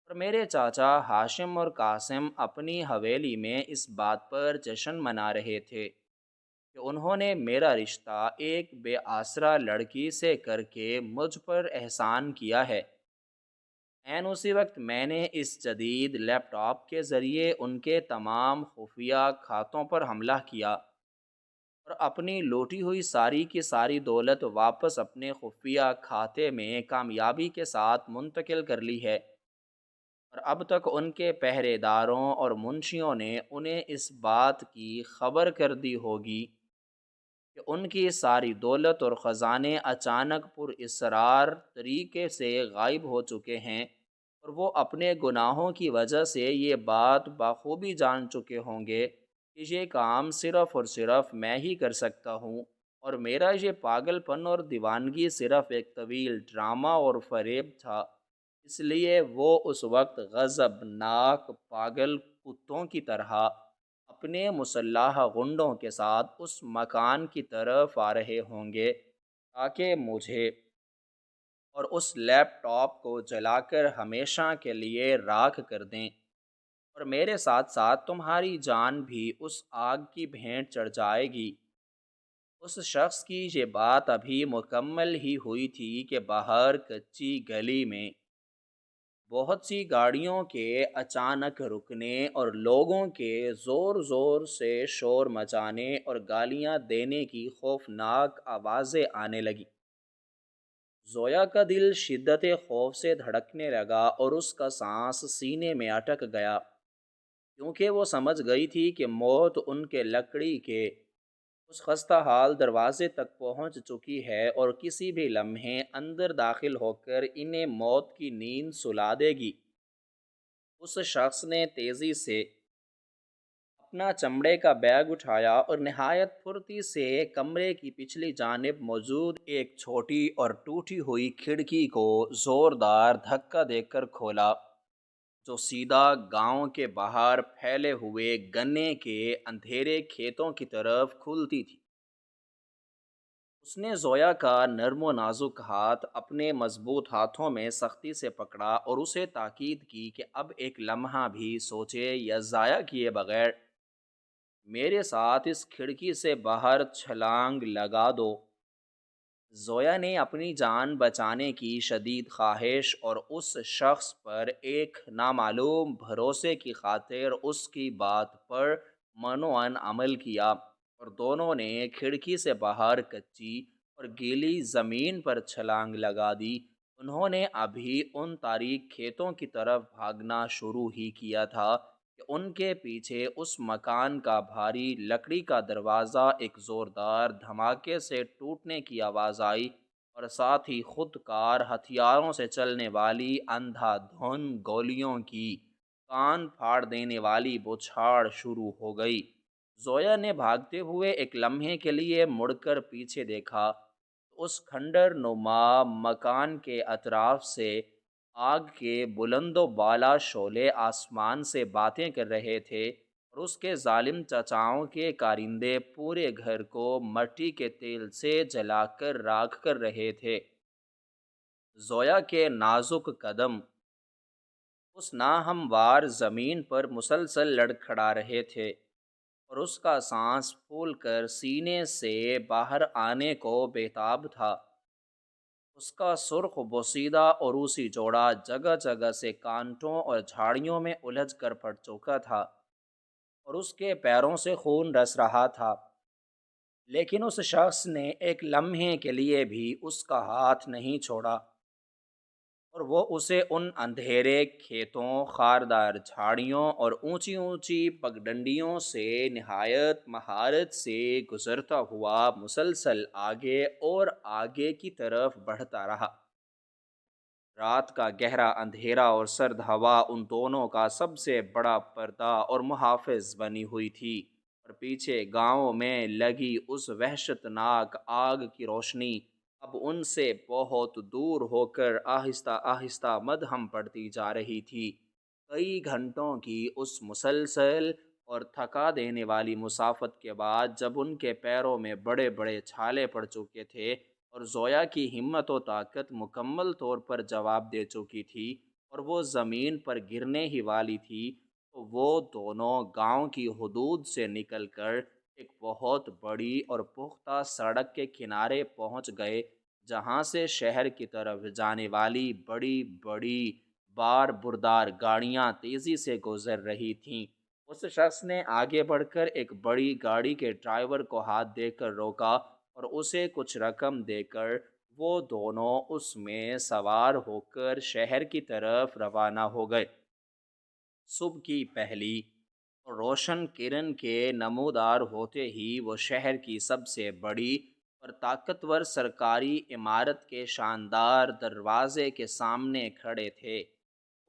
اور میرے چاچا ہاشم اور قاسم اپنی حویلی میں اس بات پر جشن منا رہے تھے کہ انہوں نے میرا رشتہ ایک بے آسرا لڑکی سے کر کے مجھ پر احسان کیا ہے، عین اسی وقت میں نے اس جدید لیپ ٹاپ کے ذریعے ان کے تمام خفیہ کھاتوں پر حملہ کیا اور اپنی لوٹی ہوئی ساری کی ساری دولت واپس اپنے خفیہ کھاتے میں کامیابی کے ساتھ منتقل کر لی ہے، اور اب تک ان کے پہرے داروں اور منشیوں نے انہیں اس بات کی خبر کر دی ہوگی کہ ان کی ساری دولت اور خزانے اچانک پر اسرار طریقے سے غائب ہو چکے ہیں، اور وہ اپنے گناہوں کی وجہ سے یہ بات بخوبی جان چکے ہوں گے کہ یہ کام صرف اور صرف میں ہی کر سکتا ہوں، اور میرا یہ پاگل پن اور دیوانگی صرف ایک طویل ڈرامہ اور فریب تھا۔ اس لیے وہ اس وقت غضب ناک پاگل کتوں کی طرح اپنے مسلح غنڈوں کے ساتھ اس مکان کی طرف آ رہے ہوں گے تاکہ مجھے اور اس لیپ ٹاپ کو جلا کر ہمیشہ کے لیے راکھ کر دیں، اور میرے ساتھ ساتھ تمہاری جان بھی اس آگ کی بھینٹ چڑھ جائے گی۔ اس شخص کی یہ بات ابھی مکمل ہی ہوئی تھی کہ باہر کچی گلی میں بہت سی گاڑیوں کے اچانک رکنے اور لوگوں کے زور زور سے شور مچانے اور گالیاں دینے کی خوفناک آوازیں آنے لگیں۔ زویا کا دل شدت خوف سے دھڑکنے لگا اور اس کا سانس سینے میں اٹک گیا، کیونکہ وہ سمجھ گئی تھی کہ موت ان کے لکڑی کے اس خستہ حال دروازے تک پہنچ چکی ہے اور کسی بھی لمحے اندر داخل ہو کر انہیں موت کی نیند سلا دے گی۔ اس شخص نے تیزی سے اپنا چمڑے کا بیگ اٹھایا اور نہایت پھرتی سے کمرے کی پچھلی جانب موجود ایک چھوٹی اور ٹوٹی ہوئی کھڑکی کو زوردار دھکا دے کر کھولا، جو سیدھا گاؤں کے باہر پھیلے ہوئے گنے کے اندھیرے کھیتوں کی طرف کھلتی تھی۔ اس نے زویا کا نرم و نازک ہاتھ اپنے مضبوط ہاتھوں میں سختی سے پکڑا اور اسے تاکید کی کہ اب ایک لمحہ بھی سوچے یا ضائع کیے بغیر میرے ساتھ اس کھڑکی سے باہر چھلانگ لگا دو۔ زویا نے اپنی جان بچانے کی شدید خواہش اور اس شخص پر ایک نامعلوم بھروسے کی خاطر اس کی بات پر منوعن عمل کیا، اور دونوں نے کھڑکی سے باہر کچی اور گیلی زمین پر چھلانگ لگا دی۔ انہوں نے ابھی ان تاریک کھیتوں کی طرف بھاگنا شروع ہی کیا تھا کہ ان کے پیچھے اس مکان کا بھاری لکڑی کا دروازہ ایک زوردار دھماکے سے ٹوٹنے کی آواز آئی، اور ساتھ ہی خود کار ہتھیاروں سے چلنے والی اندھا دھند گولیوں کی کان پھاڑ دینے والی بوچھاڑ شروع ہو گئی۔ زویا نے بھاگتے ہوئے ایک لمحے کے لیے مڑ کر پیچھے دیکھا تو اس کھنڈر نما مکان کے اطراف سے آگ کے بلند و بالا شعلے آسمان سے باتیں کر رہے تھے، اور اس کے ظالم چچاؤں کے کارندے پورے گھر کو مٹی کے تیل سے جلا کر راکھ کر رہے تھے۔ زویا کے نازک قدم اس ناہموار زمین پر مسلسل لڑکھڑا رہے تھے، اور اس کا سانس پھول کر سینے سے باہر آنے کو بےتاب تھا۔ اس کا سرخ بوسیدہ عروسی جوڑا جگہ جگہ سے کانٹوں اور جھاڑیوں میں الجھ کر پڑ چکا تھا، اور اس کے پیروں سے خون رس رہا تھا، لیکن اس شخص نے ایک لمحے کے لیے بھی اس کا ہاتھ نہیں چھوڑا، اور وہ اسے ان اندھیرے کھیتوں، خاردار جھاڑیوں اور اونچی اونچی پگڈنڈیوں سے نہایت مہارت سے گزرتا ہوا مسلسل آگے اور آگے کی طرف بڑھتا رہا۔ رات کا گہرا اندھیرا اور سرد ہوا ان دونوں کا سب سے بڑا پردہ اور محافظ بنی ہوئی تھی، اور پیچھے گاؤں میں لگی اس وحشت ناک آگ کی روشنی اب ان سے بہت دور ہو کر آہستہ آہستہ مدھم پڑتی جا رہی تھی۔ کئی گھنٹوں کی اس مسلسل اور تھکا دینے والی مسافت کے بعد جب ان کے پیروں میں بڑے بڑے چھالے پڑ چکے تھے اور زویا کی ہمت و طاقت مکمل طور پر جواب دے چکی تھی اور وہ زمین پر گرنے ہی والی تھی، تو وہ دونوں گاؤں کی حدود سے نکل کر ایک بہت بڑی اور پختہ سڑک کے کنارے پہنچ گئے، جہاں سے شہر کی طرف جانے والی بڑی بڑی بار بردار گاڑیاں تیزی سے گزر رہی تھیں۔ اس شخص نے آگے بڑھ کر ایک بڑی گاڑی کے ڈرائیور کو ہاتھ دے کر روکا اور اسے کچھ رقم دے کر وہ دونوں اس میں سوار ہو کر شہر کی طرف روانہ ہو گئے۔ صبح کی پہلی اور روشن کرن کے نمودار ہوتے ہی وہ شہر کی سب سے بڑی اور طاقتور سرکاری عمارت کے شاندار دروازے کے سامنے کھڑے تھے۔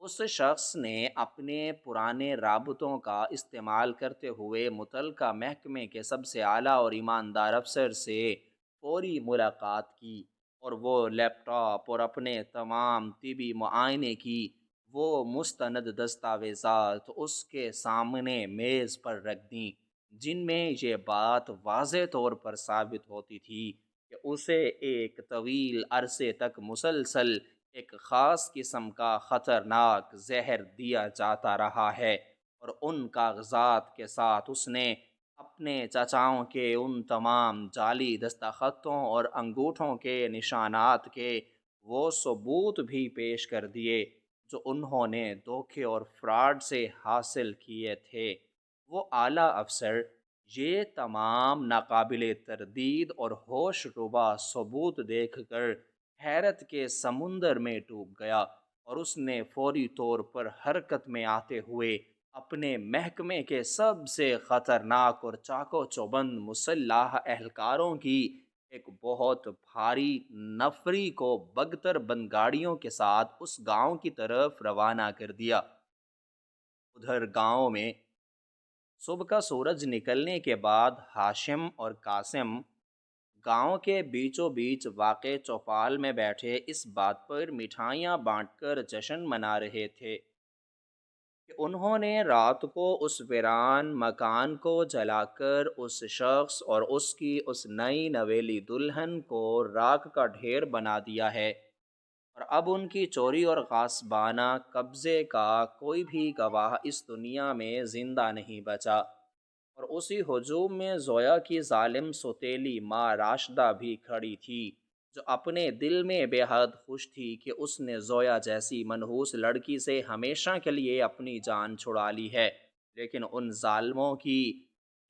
اس شخص نے اپنے پرانے رابطوں کا استعمال کرتے ہوئے متعلقہ محکمے کے سب سے اعلیٰ اور ایماندار افسر سے فوری ملاقات کی، اور وہ لیپ ٹاپ اور اپنے تمام طبی معائنے کی وہ مستند دستاویزات اس کے سامنے میز پر رکھ دیں، جن میں یہ بات واضح طور پر ثابت ہوتی تھی کہ اسے ایک طویل عرصے تک مسلسل ایک خاص قسم کا خطرناک زہر دیا جاتا رہا ہے، اور ان کاغذات کے ساتھ اس نے اپنے چچاؤں کے ان تمام جعلی دستخطوں اور انگوٹھوں کے نشانات کے وہ ثبوت بھی پیش کر دیے جو انہوں نے دھوکے اور فراڈ سے حاصل کیے تھے۔ وہ اعلیٰ افسر یہ تمام ناقابل تردید اور ہوش ربا ثبوت دیکھ کر حیرت کے سمندر میں ڈوب گیا، اور اس نے فوری طور پر حرکت میں آتے ہوئے اپنے محکمے کے سب سے خطرناک اور چاق و چوبند مسلح اہلکاروں کی ایک بہت بھاری نفری کو بگتر بند گاڑیوں کے ساتھ اس گاؤں کی طرف روانہ کر دیا۔ ادھر گاؤں میں صبح کا سورج نکلنے کے بعد ہاشم اور قاسم گاؤں کے بیچوں بیچ واقع چوپال میں بیٹھے اس بات پر مٹھائیاں بانٹ کر جشن منا رہے تھے کہ انہوں نے رات کو اس ویران مکان کو جلا کر اس شخص اور اس کی اس نئی نویلی دلہن کو راکھ کا ڈھیر بنا دیا ہے، اور اب ان کی چوری اور غاصبانہ قبضے کا کوئی بھی گواہ اس دنیا میں زندہ نہیں بچا۔ اور اسی ہجوم میں زویا کی ظالم سوتیلی ماں راشدہ بھی کھڑی تھی، جو اپنے دل میں بے حد خوش تھی کہ اس نے زویا جیسی منحوس لڑکی سے ہمیشہ کے لیے اپنی جان چھڑا لی ہے، لیکن ان ظالموں کی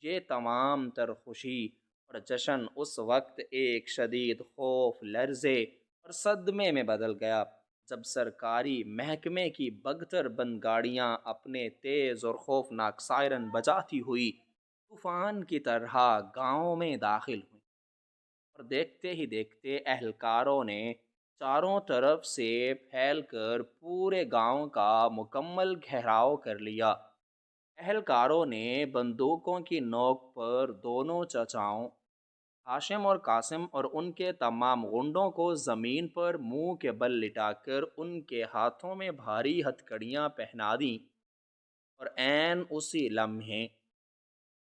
یہ تمام تر خوشی اور جشن اس وقت ایک شدید خوف، لرزے اور صدمے میں بدل گیا جب سرکاری محکمے کی بگتر بند گاڑیاں اپنے تیز اور خوفناک سائرن بجاتی ہوئی طوفان کی طرح گاؤں میں داخل ہوئیں، اور دیکھتے ہی دیکھتے اہلکاروں نے چاروں طرف سے پھیل کر پورے گاؤں کا مکمل گھیراؤ کر لیا۔ اہلکاروں نے بندوقوں کی نوک پر دونوں چچاؤں ہاشم اور قاسم اور ان کے تمام غنڈوں کو زمین پر منہ کے بل لٹا کر ان کے ہاتھوں میں بھاری ہتھکڑیاں پہنا دیں، اور عین اسی لمحے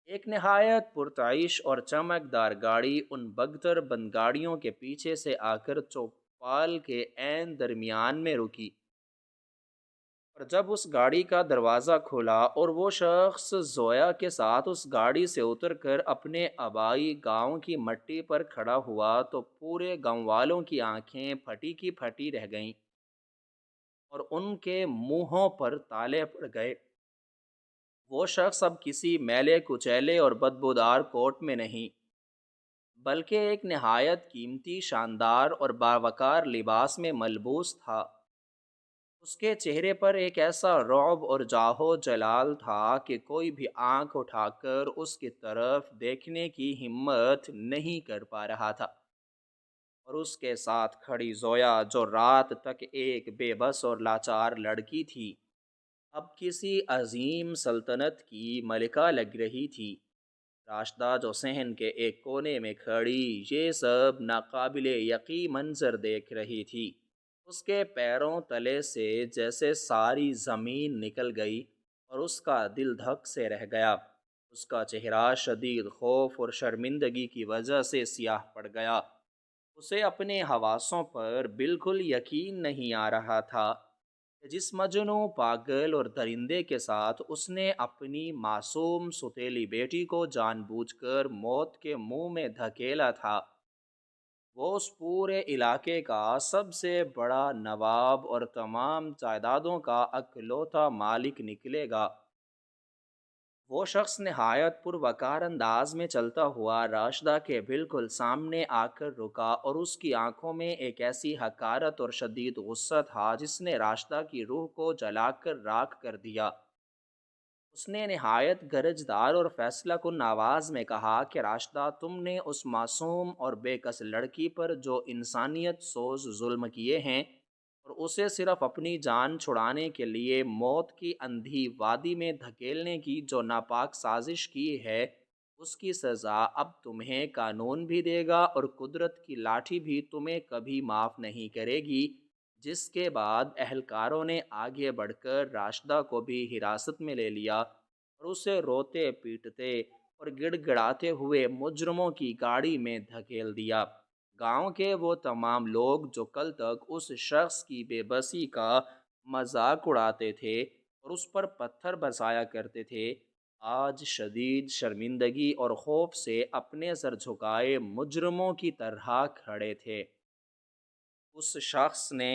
ایک نہایت پرتعیش اور چمکدار گاڑی ان بگتر بند گاڑیوں کے پیچھے سے آ کر چوپال کے عین درمیان میں رکی، اور جب اس گاڑی کا دروازہ کھلا اور وہ شخص زویا کے ساتھ اس گاڑی سے اتر کر اپنے آبائی گاؤں کی مٹی پر کھڑا ہوا تو پورے گاؤں والوں کی آنکھیں پھٹی کی پھٹی رہ گئیں، اور ان کے منہوں پر تالے پڑ گئے۔ وہ شخص اب کسی میلے کچیلے اور بدبودار کوٹ میں نہیں، بلکہ ایک نہایت قیمتی، شاندار اور باوقار لباس میں ملبوس تھا۔ اس کے چہرے پر ایک ایسا رعب اور جاہو جلال تھا کہ کوئی بھی آنکھ اٹھا کر اس کی طرف دیکھنے کی ہمت نہیں کر پا رہا تھا، اور اس کے ساتھ کھڑی زویا جو رات تک ایک بے بس اور لاچار لڑکی تھی، اب کسی عظیم سلطنت کی ملکہ لگ رہی تھی۔ راشدہ جو صحن کے ایک کونے میں کھڑی یہ سب ناقابل یقین منظر دیکھ رہی تھی، اس کے پیروں تلے سے جیسے ساری زمین نکل گئی، اور اس کا دل دھک سے رہ گیا۔ اس کا چہرہ شدید خوف اور شرمندگی کی وجہ سے سیاہ پڑ گیا۔ اسے اپنے حواسوں پر بالکل یقین نہیں آ رہا تھا کہ جس مجنوں، پاگل اور درندے کے ساتھ اس نے اپنی معصوم ستیلی بیٹی کو جان بوجھ کر موت کے منہ میں دھکیلا تھا، وہ اس پورے علاقے کا سب سے بڑا نواب اور تمام جائیدادوں کا اکلوتا مالک نکلے گا۔ وہ شخص نہایت پروقار انداز میں چلتا ہوا راشدہ کے بالکل سامنے آ کر رکا، اور اس کی آنکھوں میں ایک ایسی حقارت اور شدید غصہ تھا جس نے راشدہ کی روح کو جلا کر راکھ کر دیا۔ اس نے نہایت گرجدار اور فیصلہ کن آواز میں کہا کہ راشدہ، تم نے اس معصوم اور بے کس لڑکی پر جو انسانیت سوز ظلم کیے ہیں اور اسے صرف اپنی جان چھڑانے کے لیے موت کی اندھی وادی میں دھکیلنے کی جو ناپاک سازش کی ہے، اس کی سزا اب تمہیں قانون بھی دے گا اور قدرت کی لاٹھی بھی تمہیں کبھی معاف نہیں کرے گی۔ جس کے بعد اہلکاروں نے آگے بڑھ کر راشدہ کو بھی حراست میں لے لیا اور اسے روتے پیٹتے اور گڑ گڑاتے ہوئے مجرموں کی گاڑی میں دھکیل دیا۔ گاؤں کے وہ تمام لوگ جو کل تک اس شخص کی بے بسی کا مذاق اڑاتے تھے اور اس پر پتھر برسایا کرتے تھے، آج شدید شرمندگی اور خوف سے اپنے سر جھکائے مجرموں کی طرح کھڑے تھے۔ اس شخص نے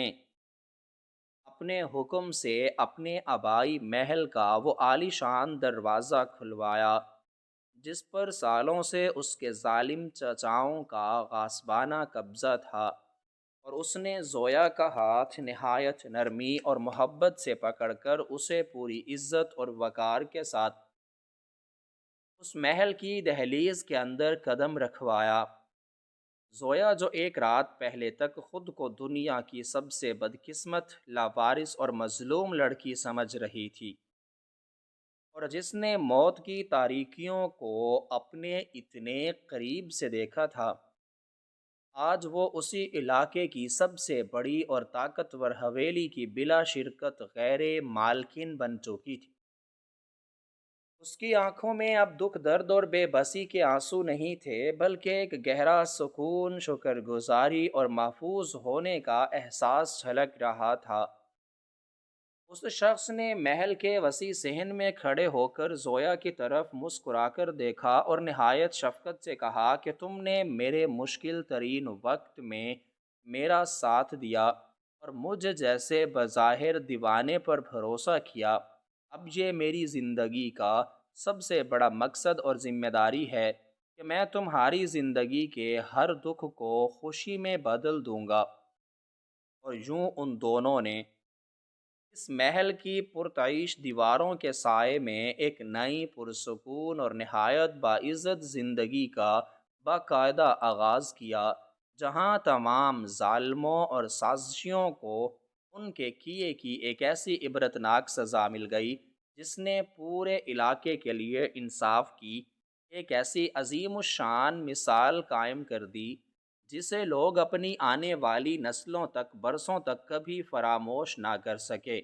اپنے حکم سے اپنے آبائی محل کا وہ عالی شان دروازہ کھلوایا جس پر سالوں سے اس کے ظالم چچاؤں کا غاصبانہ قبضہ تھا، اور اس نے زویا کا ہاتھ نہایت نرمی اور محبت سے پکڑ کر اسے پوری عزت اور وقار کے ساتھ اس محل کی دہلیز کے اندر قدم رکھوایا۔ زویا جو ایک رات پہلے تک خود کو دنیا کی سب سے بدقسمت، لاوارث اور مظلوم لڑکی سمجھ رہی تھی، اور جس نے موت کی تاریکیوں کو اپنے اتنے قریب سے دیکھا تھا، آج وہ اسی علاقے کی سب سے بڑی اور طاقتور حویلی کی بلا شرکت غیر مالکن بن چکی تھی۔ اس کی آنکھوں میں اب دکھ، درد اور بے بسی کے آنسو نہیں تھے، بلکہ ایک گہرا سکون، شکر گزاری اور محفوظ ہونے کا احساس جھلک رہا تھا۔ اس شخص نے محل کے وسیع صحن میں کھڑے ہو کر زویا کی طرف مسکرا کر دیکھا اور نہایت شفقت سے کہا کہ تم نے میرے مشکل ترین وقت میں میرا ساتھ دیا اور مجھ جیسے بظاہر دیوانے پر بھروسہ کیا۔ اب یہ میری زندگی کا سب سے بڑا مقصد اور ذمہ داری ہے کہ میں تمہاری زندگی کے ہر دکھ کو خوشی میں بدل دوں گا۔ اور یوں ان دونوں نے اس محل کی پرتعیش دیواروں کے سائے میں ایک نئی پرسکون اور نہایت باعزت زندگی کا باقاعدہ آغاز کیا، جہاں تمام ظالموں اور سازشیوں کو ان کے کیے کی ایک ایسی عبرتناک سزا مل گئی جس نے پورے علاقے کے لیے انصاف کی ایک ایسی عظیم الشان مثال قائم کر دی جسے لوگ اپنی آنے والی نسلوں تک برسوں تک کبھی فراموش نہ کر سکے۔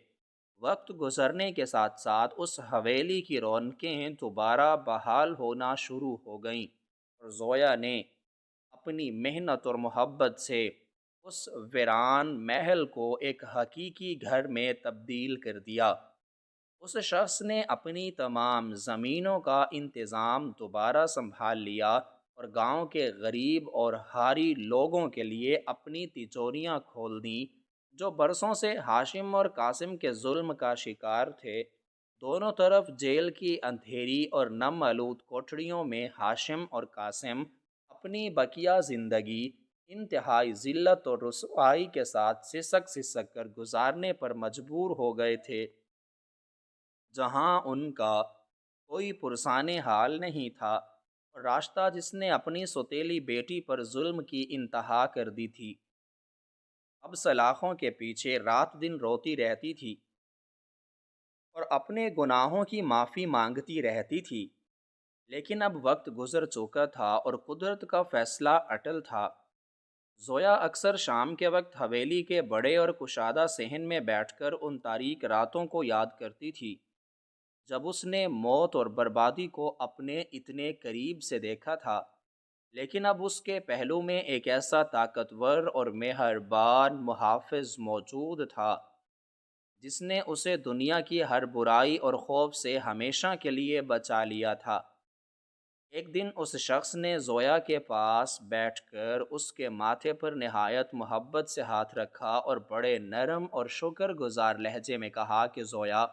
وقت گزرنے کے ساتھ ساتھ اس حویلی کی رونقیں دوبارہ بحال ہونا شروع ہو گئیں، اور زویا نے اپنی محنت اور محبت سے اس ویران محل کو ایک حقیقی گھر میں تبدیل کر دیا۔ اس شخص نے اپنی تمام زمینوں کا انتظام دوبارہ سنبھال لیا اور گاؤں کے غریب اور حاری لوگوں کے لیے اپنی تجوریاں کھول دیں جو برسوں سے ہاشم اور قاسم کے ظلم کا شکار تھے۔ دونوں طرف جیل کی اندھیری اور نم آلود کوٹڑیوں میں ہاشم اور قاسم اپنی بقیہ زندگی انتہائی ذلت اور رسوائی کے ساتھ سسک سسک کر گزارنے پر مجبور ہو گئے تھے، جہاں ان کا کوئی پرسان حال نہیں تھا، اور راستہ جس نے اپنی سوتیلی بیٹی پر ظلم کی انتہا کر دی تھی، اب سلاخوں کے پیچھے رات دن روتی رہتی تھی اور اپنے گناہوں کی معافی مانگتی رہتی تھی۔ لیکن اب وقت گزر چکا تھا اور قدرت کا فیصلہ اٹل تھا۔ زویا اکثر شام کے وقت حویلی کے بڑے اور کشادہ صحن میں بیٹھ کر ان تاریک راتوں کو یاد کرتی تھی جب اس نے موت اور بربادی کو اپنے اتنے قریب سے دیکھا تھا، لیکن اب اس کے پہلو میں ایک ایسا طاقتور اور مہربان محافظ موجود تھا جس نے اسے دنیا کی ہر برائی اور خوف سے ہمیشہ کے لیے بچا لیا تھا۔ ایک دن اس شخص نے زویا کے پاس بیٹھ کر اس کے ماتھے پر نہایت محبت سے ہاتھ رکھا اور بڑے نرم اور شکر گزار لہجے میں کہا کہ زویا،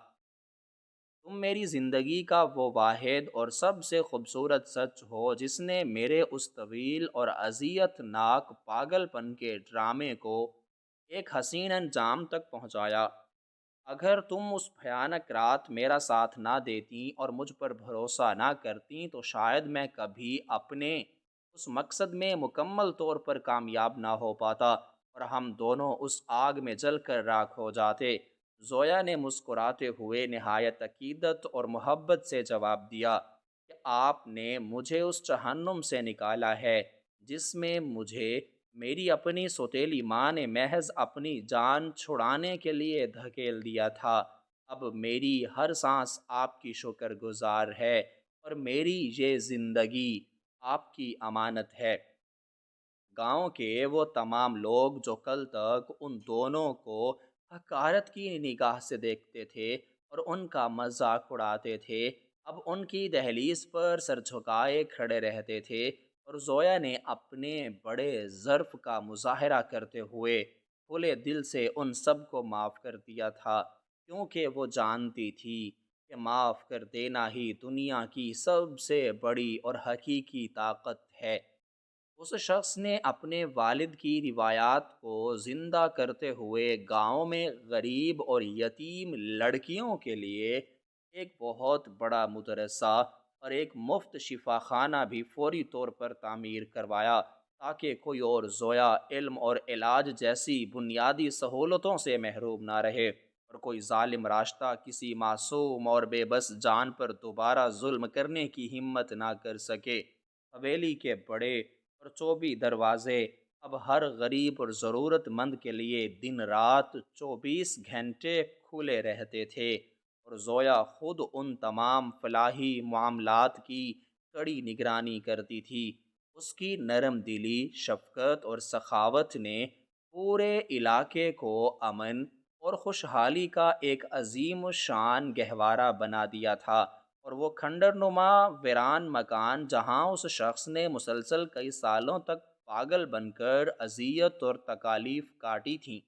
تم میری زندگی کا وہ واحد اور سب سے خوبصورت سچ ہو جس نے میرے اس طویل اور اذیت ناک پاگل پن کے ڈرامے کو ایک حسین انجام تک پہنچایا۔ اگر تم اس بھیانک رات میرا ساتھ نہ دیتی اور مجھ پر بھروسہ نہ کرتی تو شاید میں کبھی اپنے اس مقصد میں مکمل طور پر کامیاب نہ ہو پاتا اور ہم دونوں اس آگ میں جل کر راکھ ہو جاتے۔ زویا نے مسکراتے ہوئے نہایت عقیدت اور محبت سے جواب دیا کہ آپ نے مجھے اس جہنم سے نکالا ہے جس میں مجھے میری اپنی سوتیلی ماں نے محض اپنی جان چھڑانے کے لیے دھکیل دیا تھا۔ اب میری ہر سانس آپ کی شکر گزار ہے اور میری یہ زندگی آپ کی امانت ہے۔ گاؤں کے وہ تمام لوگ جو کل تک ان دونوں کو حقارت کی نگاہ سے دیکھتے تھے اور ان کا مذاق اڑاتے تھے، اب ان کی دہلیز پر سر جھکائے کھڑے رہتے تھے اور زویا نے اپنے بڑے ظرف کا مظاہرہ کرتے ہوئے کھلے دل سے ان سب کو معاف کر دیا تھا، کیونکہ وہ جانتی تھی کہ معاف کر دینا ہی دنیا کی سب سے بڑی اور حقیقی طاقت ہے۔ اس شخص نے اپنے والد کی روایات کو زندہ کرتے ہوئے گاؤں میں غریب اور یتیم لڑکیوں کے لیے ایک بہت بڑا مدرسہ اور ایک مفت شفا خانہ بھی فوری طور پر تعمیر کروایا، تاکہ کوئی اور زویا علم اور علاج جیسی بنیادی سہولتوں سے محروم نہ رہے اور کوئی ظالم راستہ کسی معصوم اور بے بس جان پر دوبارہ ظلم کرنے کی ہمت نہ کر سکے۔ حویلی کے بڑے اور چوبی دروازے اب ہر غریب اور ضرورت مند کے لیے دن رات 24 گھنٹے کھلے رہتے تھے، اور زویا خود ان تمام فلاحی معاملات کی کڑی نگرانی کرتی تھی۔ اس کی نرم دلی، شفقت اور سخاوت نے پورے علاقے کو امن اور خوشحالی کا ایک عظیم الشان گہوارہ بنا دیا تھا، اور وہ کھنڈر نما ویران مکان جہاں اس شخص نے مسلسل کئی سالوں تک پاگل بن کر اذیت اور تکالیف کاٹی تھیں،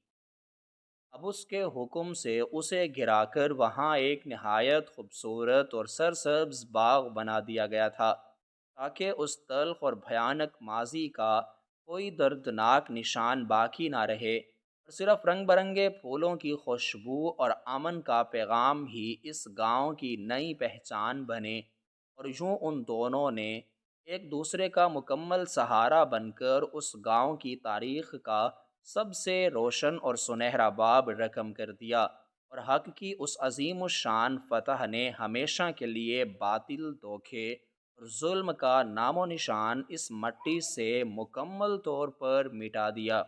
اب اس کے حکم سے اسے گرا کر وہاں ایک نہایت خوبصورت اور سرسبز باغ بنا دیا گیا تھا، تاکہ اس تلخ اور بھیانک ماضی کا کوئی دردناک نشان باقی نہ رہے، اور صرف رنگ برنگے پھولوں کی خوشبو اور امن کا پیغام ہی اس گاؤں کی نئی پہچان بنے۔ اور یوں ان دونوں نے ایک دوسرے کا مکمل سہارا بن کر اس گاؤں کی تاریخ کا سب سے روشن اور سنہرا باب رقم کر دیا، اور حق کی اس عظیم الشان فتح نے ہمیشہ کے لیے باطل، دھوکے اور ظلم کا نام و نشان اس مٹی سے مکمل طور پر مٹا دیا۔